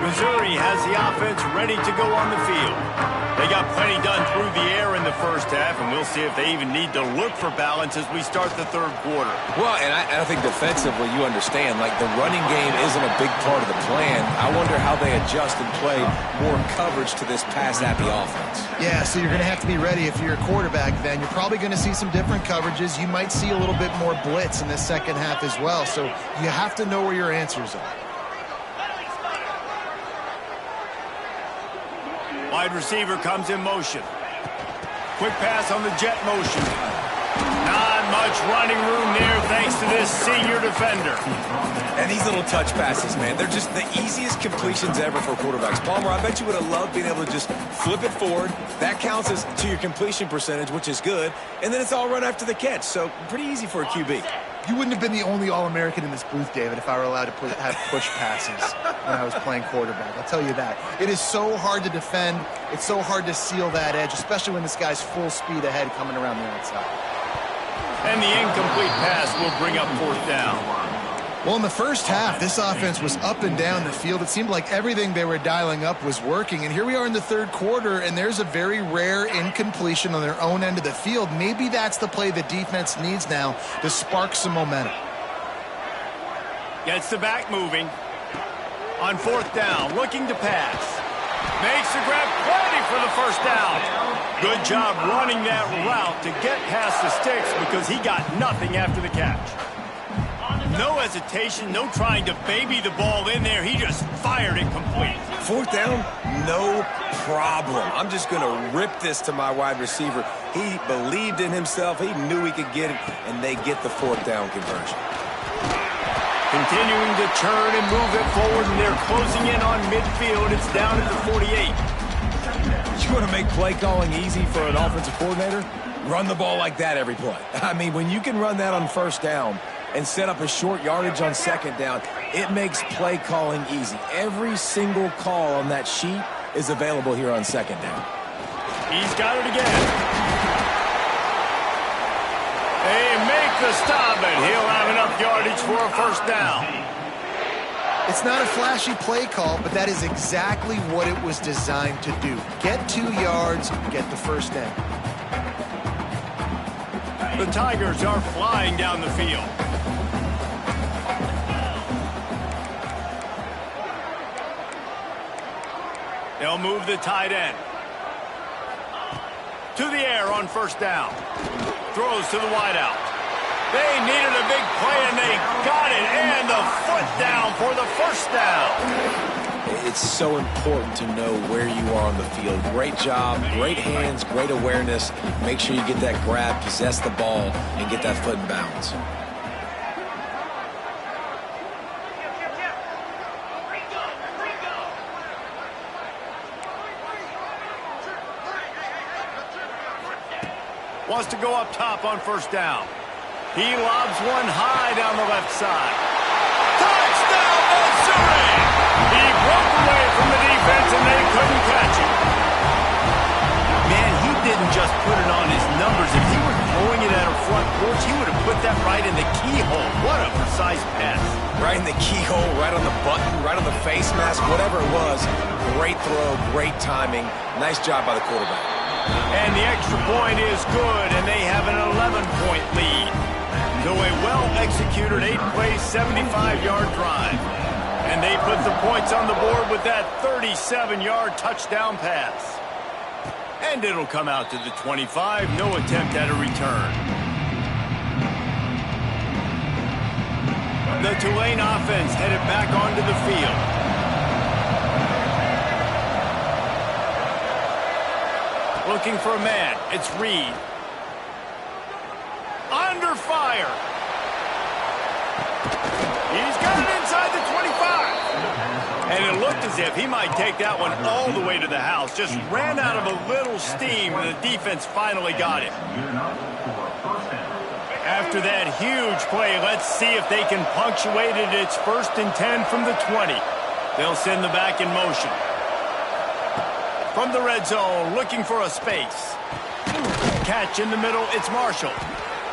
Speaker 4: Missouri has the offense ready to go on the field. They got plenty done through the air in the first half, and we'll see if they even need to look for balance as we start the third quarter.
Speaker 5: Well, and I think defensively, you understand, like the running game isn't a big part of the plan. I wonder how they adjust and play more coverage to this pass-happy offense.
Speaker 6: Yeah, so you're going to have to be ready if you're a quarterback then. You're probably going to see some different coverages. You might see a little bit more blitz in the second half as well, so you have to know where your answers are.
Speaker 4: Wide receiver comes in motion. Quick pass on the jet motion. Not much running room there thanks to this senior defender.
Speaker 5: And these little touch passes, man, they're just the easiest completions ever for quarterbacks. Palmer, I bet you would have loved being able to just flip it forward. That counts as to your completion percentage, which is good. And then it's all run after the catch. So pretty easy for a QB.
Speaker 6: You wouldn't have been the only All-American in this booth, David, if I were allowed to have push passes when I was playing quarterback. I'll tell you that. It is so hard to defend. It's so hard to seal that edge, especially when this guy's full speed ahead coming around the outside.
Speaker 4: And the incomplete pass will bring up fourth down.
Speaker 6: Well, in the first half, this offense was up and down the field. It seemed like everything they were dialing up was working. And here we are in the third quarter, and there's a very rare incompletion on their own end of the field. Maybe that's the play the defense needs now to spark some momentum.
Speaker 4: Gets the back moving. On fourth down, looking to pass. Makes the grab, plenty for the first down. Good job running that route to get past the sticks because he got nothing after the catch. No hesitation, no trying to baby the ball in there. He just fired it complete.
Speaker 5: Fourth down, no problem. I'm just going to rip this to my wide receiver. He believed in himself. He knew he could get it, and they get the fourth down conversion.
Speaker 4: Continuing to turn and move it forward, and they're closing in on midfield. It's down at the 48.
Speaker 5: You want to make play calling easy for an offensive coordinator? Run the ball like that every play. I mean, when you can run that on first down and set up a short yardage on second down, it makes play calling easy. Every single call on that sheet is available here on second down.
Speaker 4: He's got it again. They make the stop, and he'll have enough yardage for a first down.
Speaker 6: It's not a flashy play call, but that is exactly what it was designed to do. Get 2 yards, get the first down.
Speaker 4: The Tigers are flying down the field. They'll move the tight end. To the air on first down. Throws to the wideout. They needed a big play, and they got it. And the foot down for the first down.
Speaker 5: It's so important to know where you are on the field. Great job, great hands, great awareness. Make sure you get that grab, possess the ball, and get that foot in bounds.
Speaker 4: Wants to go up top on first down. He lobs one high down the left side. Touchdown, Missouri! He broke away from the defense, and they couldn't catch him. Man, he didn't just put it on his numbers. If he were throwing it at a front porch, he would have put that right in the keyhole. What a precise pass.
Speaker 5: Right in the keyhole, right on the button, right on the face mask, whatever it was. Great throw, great timing. Nice job by the quarterback.
Speaker 4: And the extra point is good, and they have an 11-point lead. So a well-executed 8-play, 75-yard drive. And they put the points on the board with that 37-yard touchdown pass. And it'll come out to the 25. No attempt at a return. The Tulane offense headed back onto the field. Looking for a man. It's Reed. Under fire. He's got it inside the 25. And it looked as if he might take that one all the way to the house. Just ran out of a little steam, and the defense finally got him. After that huge play, let's see if they can punctuate it. It's 1st and 10 from the 20. They'll send the back in motion. From the red zone, looking for a space. Catch in the middle, it's Marshall.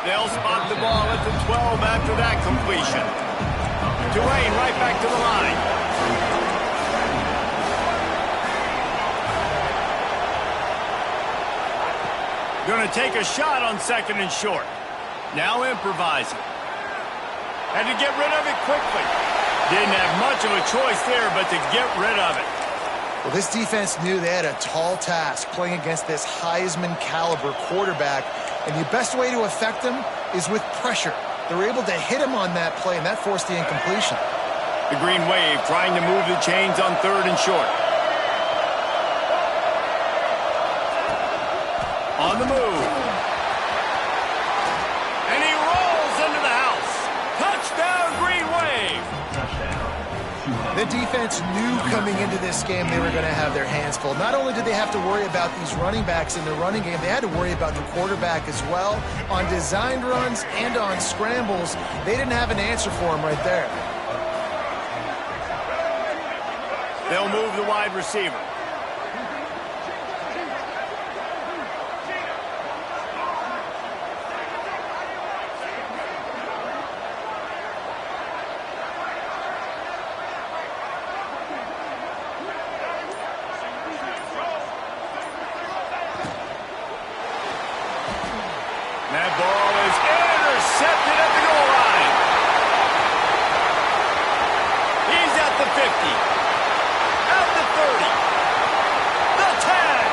Speaker 4: They'll spot the ball at the 12 after that completion. Tulane right back to the line. Going to take a shot on 2nd and short. Now improvising. Had to get rid of it quickly. Didn't have much of a choice there, but to get rid of it.
Speaker 6: Well, this defense knew they had a tall task playing against this Heisman caliber quarterback, and the best way to affect him is with pressure. They were able to hit him on that play, and that forced the incompletion.
Speaker 4: The Green Wave trying to move the chains on 3rd and short. On the move. And he rolls into the house. Touchdown, Green Wave.
Speaker 6: The defense knew coming into this game they were going to have their hands full. Not only did they have to worry about these running backs in the running game, they had to worry about the quarterback as well. On designed runs and on scrambles, they didn't have an answer for him right there.
Speaker 4: They'll move the wide receiver. That ball is intercepted at the goal line. He's at the 50. At the 30. The 10.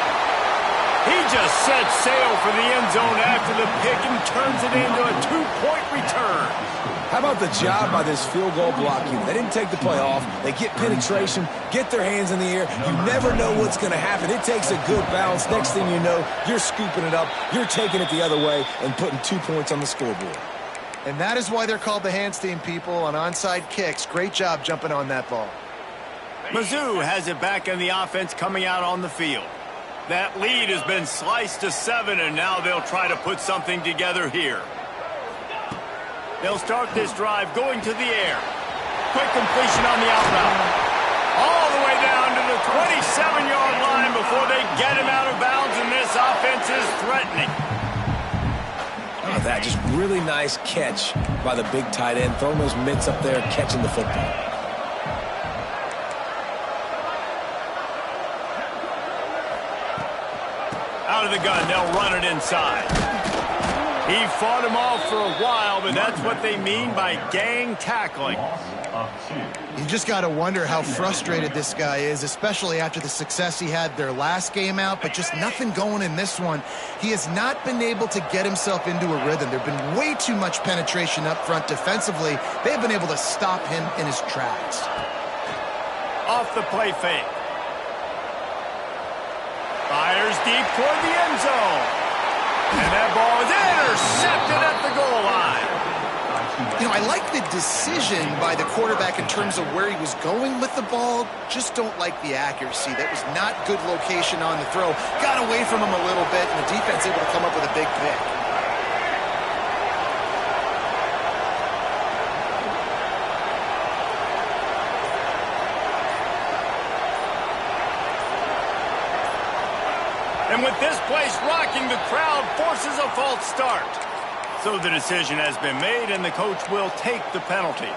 Speaker 4: He just set sail for the end zone after the pick and turns it into a 2-point return.
Speaker 5: How about the job by this field goal block unit? They didn't take the play off. They get penetration, get their hands in the air. You never know what's going to happen. It takes a good bounce. Next thing you know, you're scooping it up. You're taking it the other way and putting 2 points on the scoreboard.
Speaker 6: And that is why they're called the hands team, people, on onside kicks. Great job jumping on that ball.
Speaker 4: Mizzou has it back in the offense coming out on the field. That lead has been sliced to 7, and now they'll try to put something together here. They'll start this drive going to the air. Quick completion on the out route. All the way down to the 27-yard line before they get him out of bounds, and this offense is threatening.
Speaker 5: Look at that, just really nice catch by the big tight end, throwing those mitts up there, catching the football.
Speaker 4: Out of the gun, they'll run it inside. He fought him off for a while, but that's what they mean by gang tackling.
Speaker 6: You just got to wonder how frustrated this guy is, especially after the success he had their last game out, but just nothing going in this one. He has not been able to get himself into a rhythm. There's been way too much penetration up front defensively. They've been able to stop him in his tracks.
Speaker 4: Off the play fake. Fires deep toward the end zone. And that ball is intercepted at the goal line.
Speaker 6: You know, I like the decision by the quarterback in terms of where he was going with the ball. Just don't like the accuracy. That was not good location on the throw. Got away from him a little bit, and the defense able to come up with a big pick.
Speaker 4: And with this place rocking, the crowd forces a false start. So the decision has been made, and the coach will take the penalty.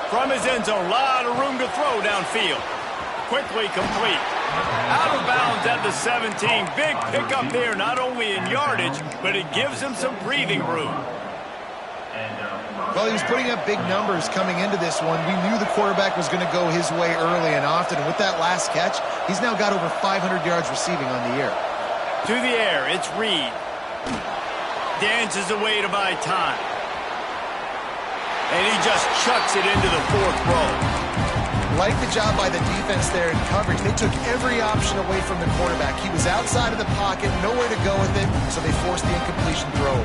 Speaker 4: From his end zone, a lot of room to throw downfield. Quickly complete. Out of bounds at the 17. Big pickup there, not only in yardage, but it gives him some breathing room.
Speaker 6: Well, he was putting up big numbers coming into this one. We knew the quarterback was going to go his way early and often. And with that last catch, he's now got over 500 yards receiving on the year.
Speaker 4: To the air, it's Reed. dances away to buy time. And he just chucks it into the fourth row.
Speaker 6: Like the job by the defense there in coverage. They took every option away from the quarterback. He was outside of the pocket, nowhere to go with it, so they forced the incompletion throw.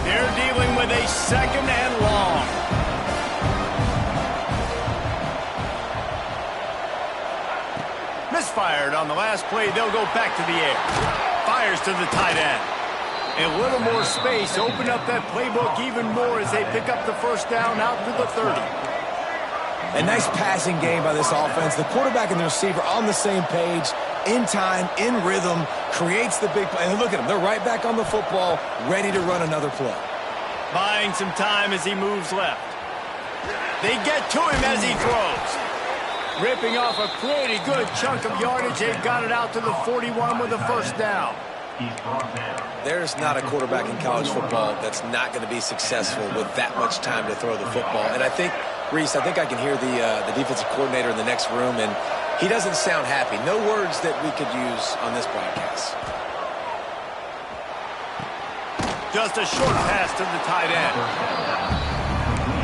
Speaker 4: They're dealing with a second and long. Misfired on the last play. They'll go back to the air. Fires to the tight end. And a little more space. Open up that playbook even more as they pick up the first down out to the 30.
Speaker 5: A nice passing game by this offense. The quarterback and the receiver on the same page, in time, in rhythm, creates the big play. And look at them. They're right back on the football, ready to run another play.
Speaker 4: Buying some time as he moves left. They get to him as he throws. Ripping off a pretty good chunk of yardage. They've got it out to the 41 with a first down.
Speaker 5: There's not a quarterback in college football that's not going to be successful with that much time to throw the football. And I think, Reese, I think I can hear the defensive coordinator in the next room, and he doesn't sound happy. No words that we could use on this broadcast.
Speaker 4: Just a short pass to the tight end.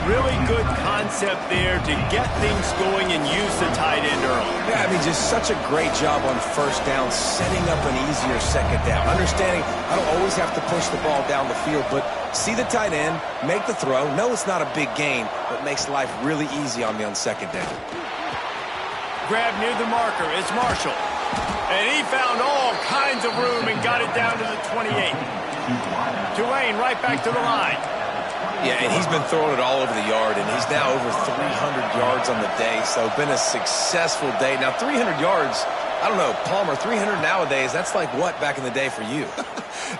Speaker 4: Really good concept there to get things going and use the tight end early.
Speaker 5: Yeah, I mean, just such a great job on first down, setting up an easier second down. Understanding I don't always have to push the ball down the field, but see the tight end, make the throw. No, it's not a big gain, but makes life really easy on me on second down.
Speaker 4: Grab near the marker. It's Marshall. And he found all kinds of room and got it down to the 28. Tulane right back to the line.
Speaker 5: Yeah, and he's been throwing it all over the yard, and he's now over 300 yards on the day, so been a successful day. Now, 300 yards, I don't know, Palmer, 300 nowadays, that's like what back in the day for you?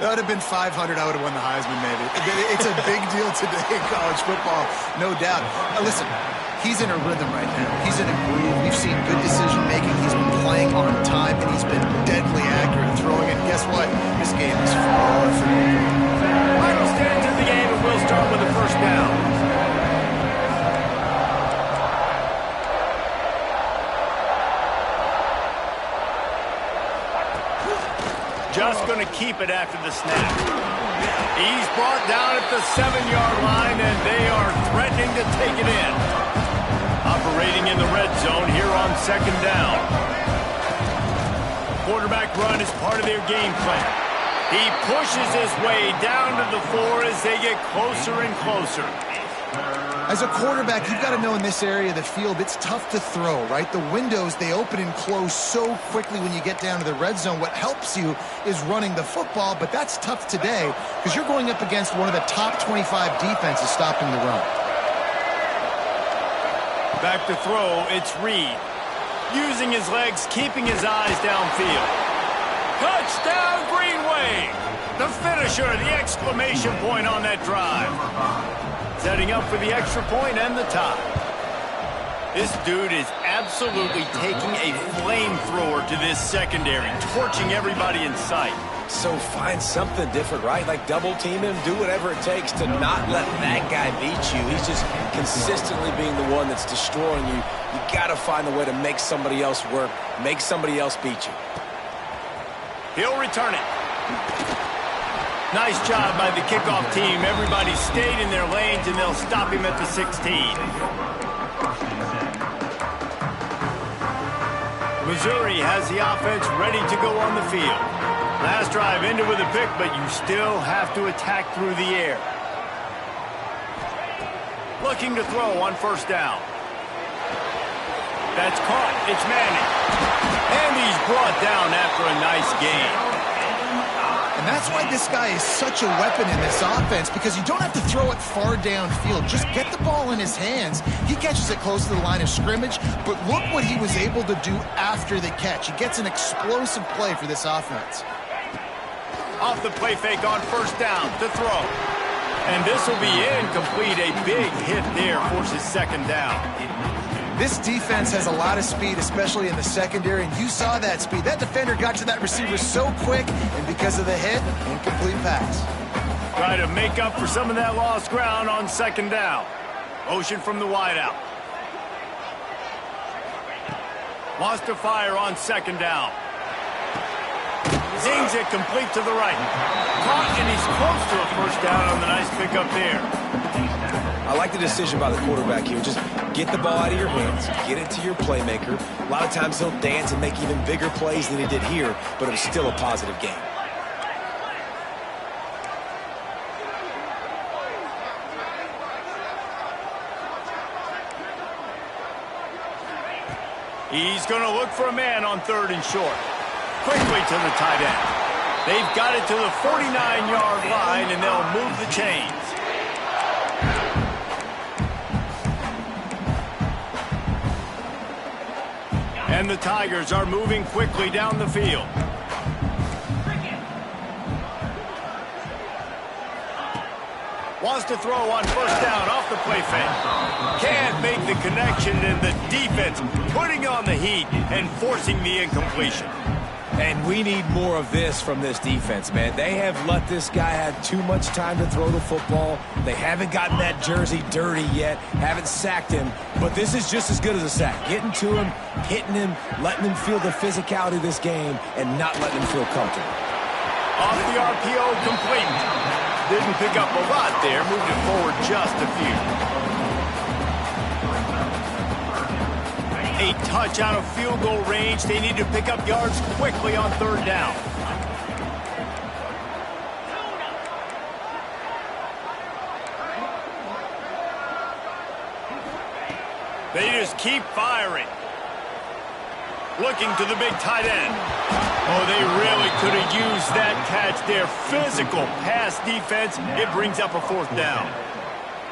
Speaker 6: That would have been 500. I would have won the Heisman, maybe. It's a big deal today in college football, no doubt. Listen, he's in a rhythm right now. He's in a groove. We've seen good decision-making. He's been playing on time, and he's been deadly accurate throwing it. Guess what? This game is far from over.
Speaker 4: Final stands of the game, and we'll start with the first down. Just going to keep it after the snap. He's brought down at the 7-yard line, and they are threatening to take it in. Operating in the red zone here on second down. Quarterback run is part of their game plan. He pushes his way down to the 4 as they get closer and closer.
Speaker 6: As a quarterback, you've got to know in this area of the field, it's tough to throw, right? The windows, they open and close so quickly when you get down to the red zone. What helps you is running the football, but that's tough today because you're going up against one of the top 25 defenses stopping the run.
Speaker 4: Back to throw, it's Reed. Using his legs, keeping his eyes downfield. Touchdown, Green Wave! The finisher, the exclamation point on that drive. Setting up for the extra point and the tie. This dude is absolutely taking a flamethrower to this secondary, torching everybody in sight.
Speaker 5: So find something different, right? Like double team him, do whatever it takes to not let that guy beat you. He's just consistently being the one that's destroying you. You got to find a way to make somebody else work, make somebody else beat you.
Speaker 4: He'll return it. Nice job by the kickoff team. Everybody stayed in their lanes, and they'll stop him at the 16. Missouri has the offense ready to go on the field. Last drive ended with a pick, but you still have to attack through the air. Looking to throw on first down. That's caught. It's Manning. And he's brought down after a nice gain.
Speaker 6: And that's why this guy is such a weapon in this offense, because you don't have to throw it far downfield. Just get the ball in his hands. He catches it close to the line of scrimmage, but look what he was able to do after the catch. He gets an explosive play for this offense.
Speaker 4: Off the play fake on first down to throw. And this will be incomplete. A big hit there forces second down.
Speaker 6: This defense has a lot of speed, especially in the secondary, and you saw that speed. That defender got to that receiver so quick, and because of the hit, incomplete pass.
Speaker 4: Try to make up for some of that lost ground on second down. Motion from the wideout. Wants to fire on second down. Zings it complete to the right. Caught, and he's close to a first down on the nice pickup there.
Speaker 5: I like the decision by the quarterback here. Just get the ball out of your hands, get it to your playmaker. A lot of times he'll dance and make even bigger plays than he did here, but it was still a positive game.
Speaker 4: He's going to look for a man on 3rd and short. Quickly to the tight end. They've got it to the 49-yard line, and they'll move the chains. And the Tigers are moving quickly down the field. Wants to throw on first down off the play fake. Can't make the connection, and the defense putting on the heat and forcing the incompletion.
Speaker 5: And we need more of this from this defense, man. They have let this guy have too much time to throw the football. They haven't gotten that jersey dirty yet, haven't sacked him. But this is just as good as a sack. Getting to him, hitting him, letting him feel the physicality of this game, and not letting him feel comfortable.
Speaker 4: Off the RPO, complete. Didn't pick up a lot there, moved it forward just a few. A touch out of field goal range. They need to pick up yards quickly on 3rd down. They just keep firing. Looking to the big tight end. Oh, they really could have used that catch there. Physical pass defense. It brings up a 4th down.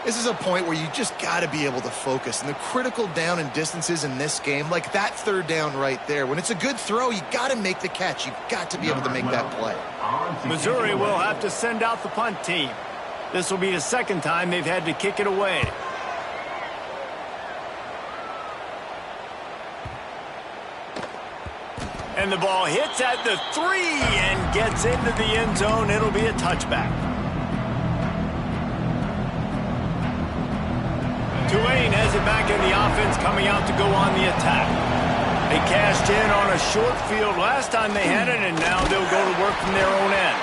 Speaker 6: This is a point where you just got to be able to focus. And the critical down and distances in this game, like that 3rd down right there, when it's a good throw, you got to make the catch. You've got to be able to make that play.
Speaker 4: Missouri will have to send out the punt team. This will be the 2nd time they've had to kick it away. And the ball hits at the 3 and gets into the end zone. It'll be a touchback. Tulane has it back in the offense, coming out to go on the attack. They cashed in on a short field last time they had it, and now they'll go to work from their own end.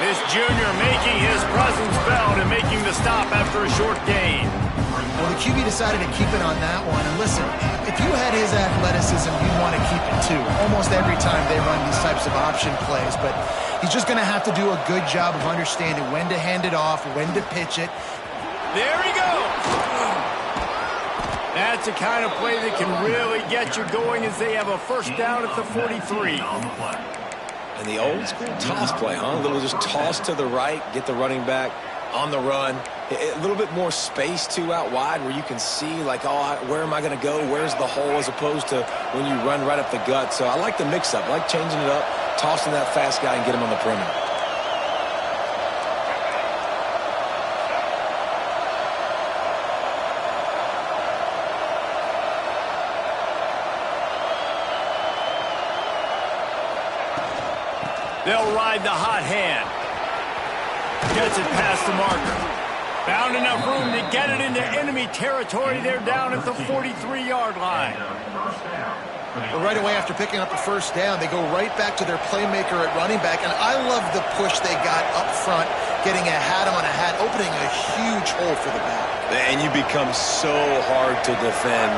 Speaker 4: This junior making his presence felt and making the stop after a short gain.
Speaker 6: Well, the QB decided to keep it on that one. And listen, if you had his athleticism, you'd want to keep it too. Almost every time they run these types of option plays. But he's just going to have to do a good job of understanding when to hand it off, when to pitch it.
Speaker 4: There he goes. That's the kind of play that can really get you going as they have a first down at the 43.
Speaker 5: And the old school toss play, huh? A little just toss to the right, get the running back on the run. A little bit more space, too, out wide where you can see, like, oh, where am I going to go? Where's the hole, as opposed to when you run right up the gut. So I like the mix-up. I like changing it up, tossing that fast guy and get him on the perimeter.
Speaker 4: They'll ride the hot hand. Gets it past the marker. Found enough room to get it into enemy territory. They're down at the 43-yard line.
Speaker 6: But right away after picking up the first down, they go right back to their playmaker at running back. And I love the push they got up front, getting a hat on a hat, opening a huge hole for the back.
Speaker 5: And you become so hard to defend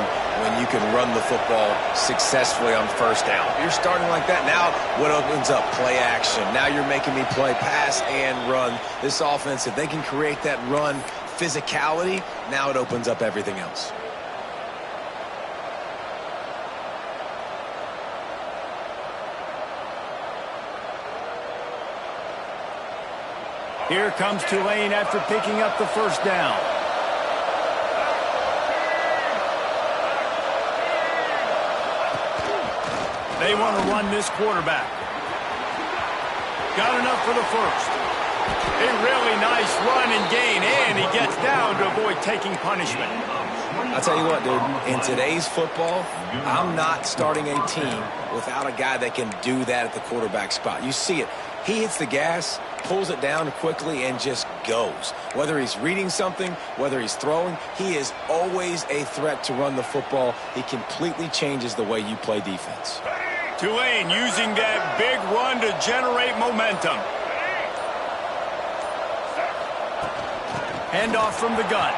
Speaker 5: when you can run the football successfully on first down. You're starting like that. Now what opens up? Play action. Now you're making me play pass and run. This offense, if they can create that run physicality, now it opens up everything else.
Speaker 4: Here comes Tulane after picking up the first down. They want to run this quarterback. Got enough for the first. A really nice run and gain, and he gets down to avoid taking punishment.
Speaker 5: I'll tell you what, dude, in today's football, I'm not starting a team without a guy that can do that at the quarterback spot. You see it. He hits the gas, pulls it down quickly, and just goes. Whether he's reading something, whether he's throwing, he is always a threat to run the football. He completely changes the way you play defense.
Speaker 4: Tulane using that big run to generate momentum. Handoff from the gun.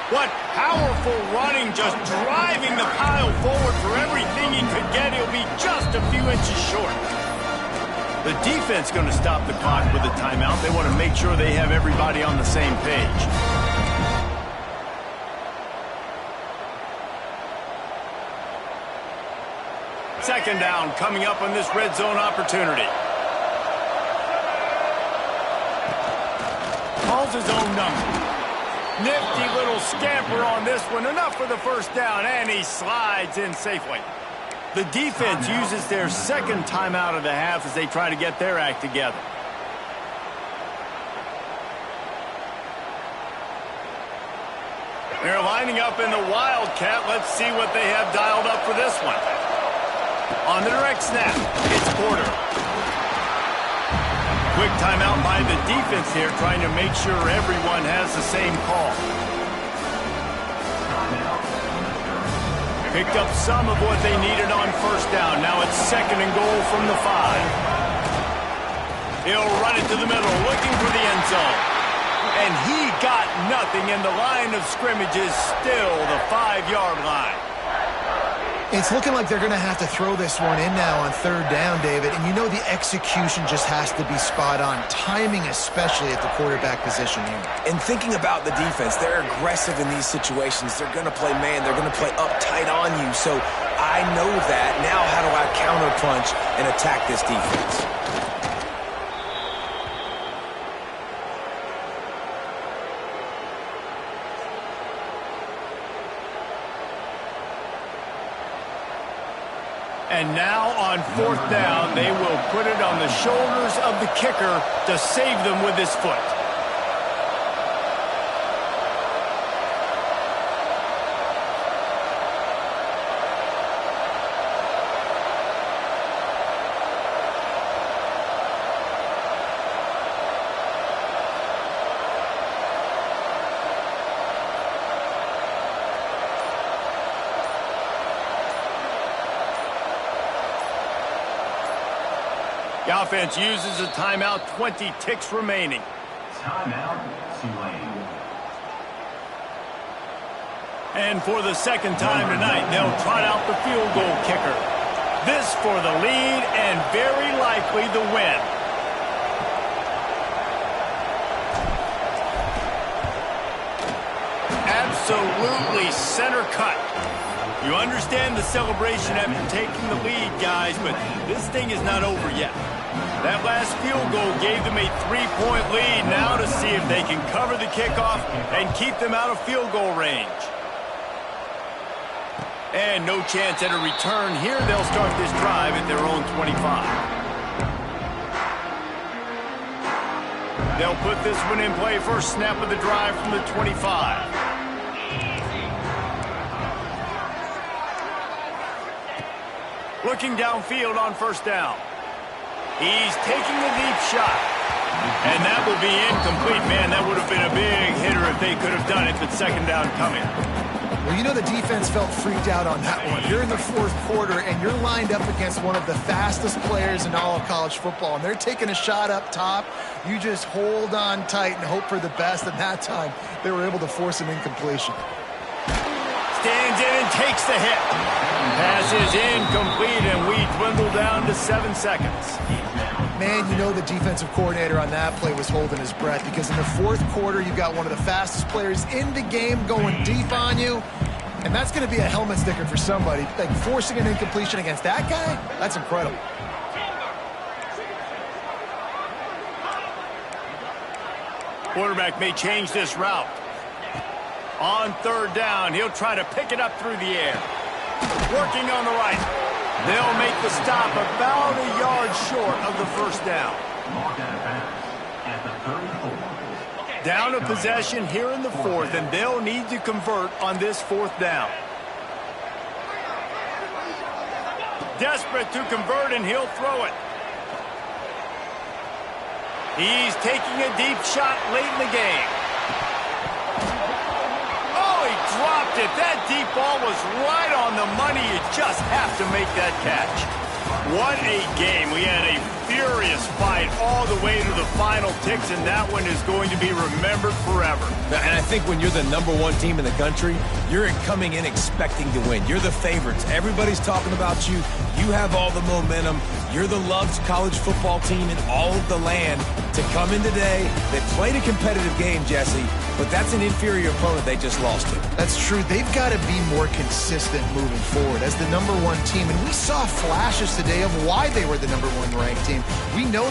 Speaker 4: What powerful running, just driving the pile forward for everything he could get. He'll be just a few inches short. The defense going to stop the clock with a timeout. They want to make sure they have everybody on the same page. Second down coming up on this red zone opportunity. Calls his own number. Nifty little scamper on this one. Enough for the first down, and he slides in safely. The defense uses their second timeout of the half as they try to get their act together. They're lining up in the Wildcat. Let's see what they have dialed up for this one. On the direct snap, it's Porter. Quick timeout by the defense here, trying to make sure everyone has the same call. Picked up some of what they needed on first down. Now it's second and goal from the 5. He'll run it to the middle, looking for the end zone. And he got nothing, and the line of scrimmage is still the 5-yard line.
Speaker 6: It's looking like they're going to have to throw this one in now on third down, David. And you know the execution just has to be spot on. Timing, especially at the quarterback position here.
Speaker 5: And thinking about the defense, they're aggressive in these situations. They're going to play man. They're going to play up tight on you. So I know that. Now how do I counterpunch and attack this defense?
Speaker 4: And now on fourth down, they will put it on the shoulders of the kicker to save them with his foot. The offense uses a timeout, 20 ticks remaining.
Speaker 1: Timeout, Tulane.
Speaker 4: And for the second time tonight, they'll trot out the field goal kicker. This for the lead and very likely the win. Absolutely center cut. You understand the celebration after taking the lead, guys, but this thing is not over yet. That last field goal gave them a 3-point lead. Now to see if they can cover the kickoff and keep them out of field goal range. And no chance at a return here. They'll start this drive at their own 25. They'll put this one in play. First snap of the drive from the 25. Looking downfield on first down. He's taking a deep shot. And that will be incomplete. Man, that would have been a big hitter if they could have done it, but second down coming.
Speaker 6: Well, you know the defense felt freaked out on that one. You're in the fourth quarter, and you're lined up against one of the fastest players in all of college football, and they're taking a shot up top. You just hold on tight and hope for the best, and that time they were able to force an incompletion.
Speaker 4: Stands in and takes the hit. Pass is incomplete, and we dwindle down to 7 seconds.
Speaker 6: Man, you know the defensive coordinator on that play was holding his breath, because in the fourth quarter, you've got one of the fastest players in the game going deep on you, and that's going to be a helmet sticker for somebody. Like, forcing an incompletion against that guy, that's incredible.
Speaker 4: Quarterback may change this route. On third down, he'll try to pick it up through the air. Working on the right. They'll make the stop about a yard short of the first down. Down a possession here in the fourth, and they'll need to convert on this fourth down. Desperate to convert, and he'll throw it. He's taking a deep shot late in the game. Oh, he dropped dropped it. That deep ball was right on the money. You just have to make that catch. What a game. We had a furious fight all the way to the final ticks, and that one is going to be remembered forever.
Speaker 5: And I think when you're the #1 team in the country, you're coming in expecting to win. You're the favorites. Everybody's talking about you. You have all the momentum. You're the loved college football team in all of the land. To come in today, they played a competitive game, Jesse, but that's an inferior opponent they just lost to.
Speaker 6: That's true. They've got to be more consistent moving forward as the #1 team. And we saw flashes today of why they were the #1 ranked team. We know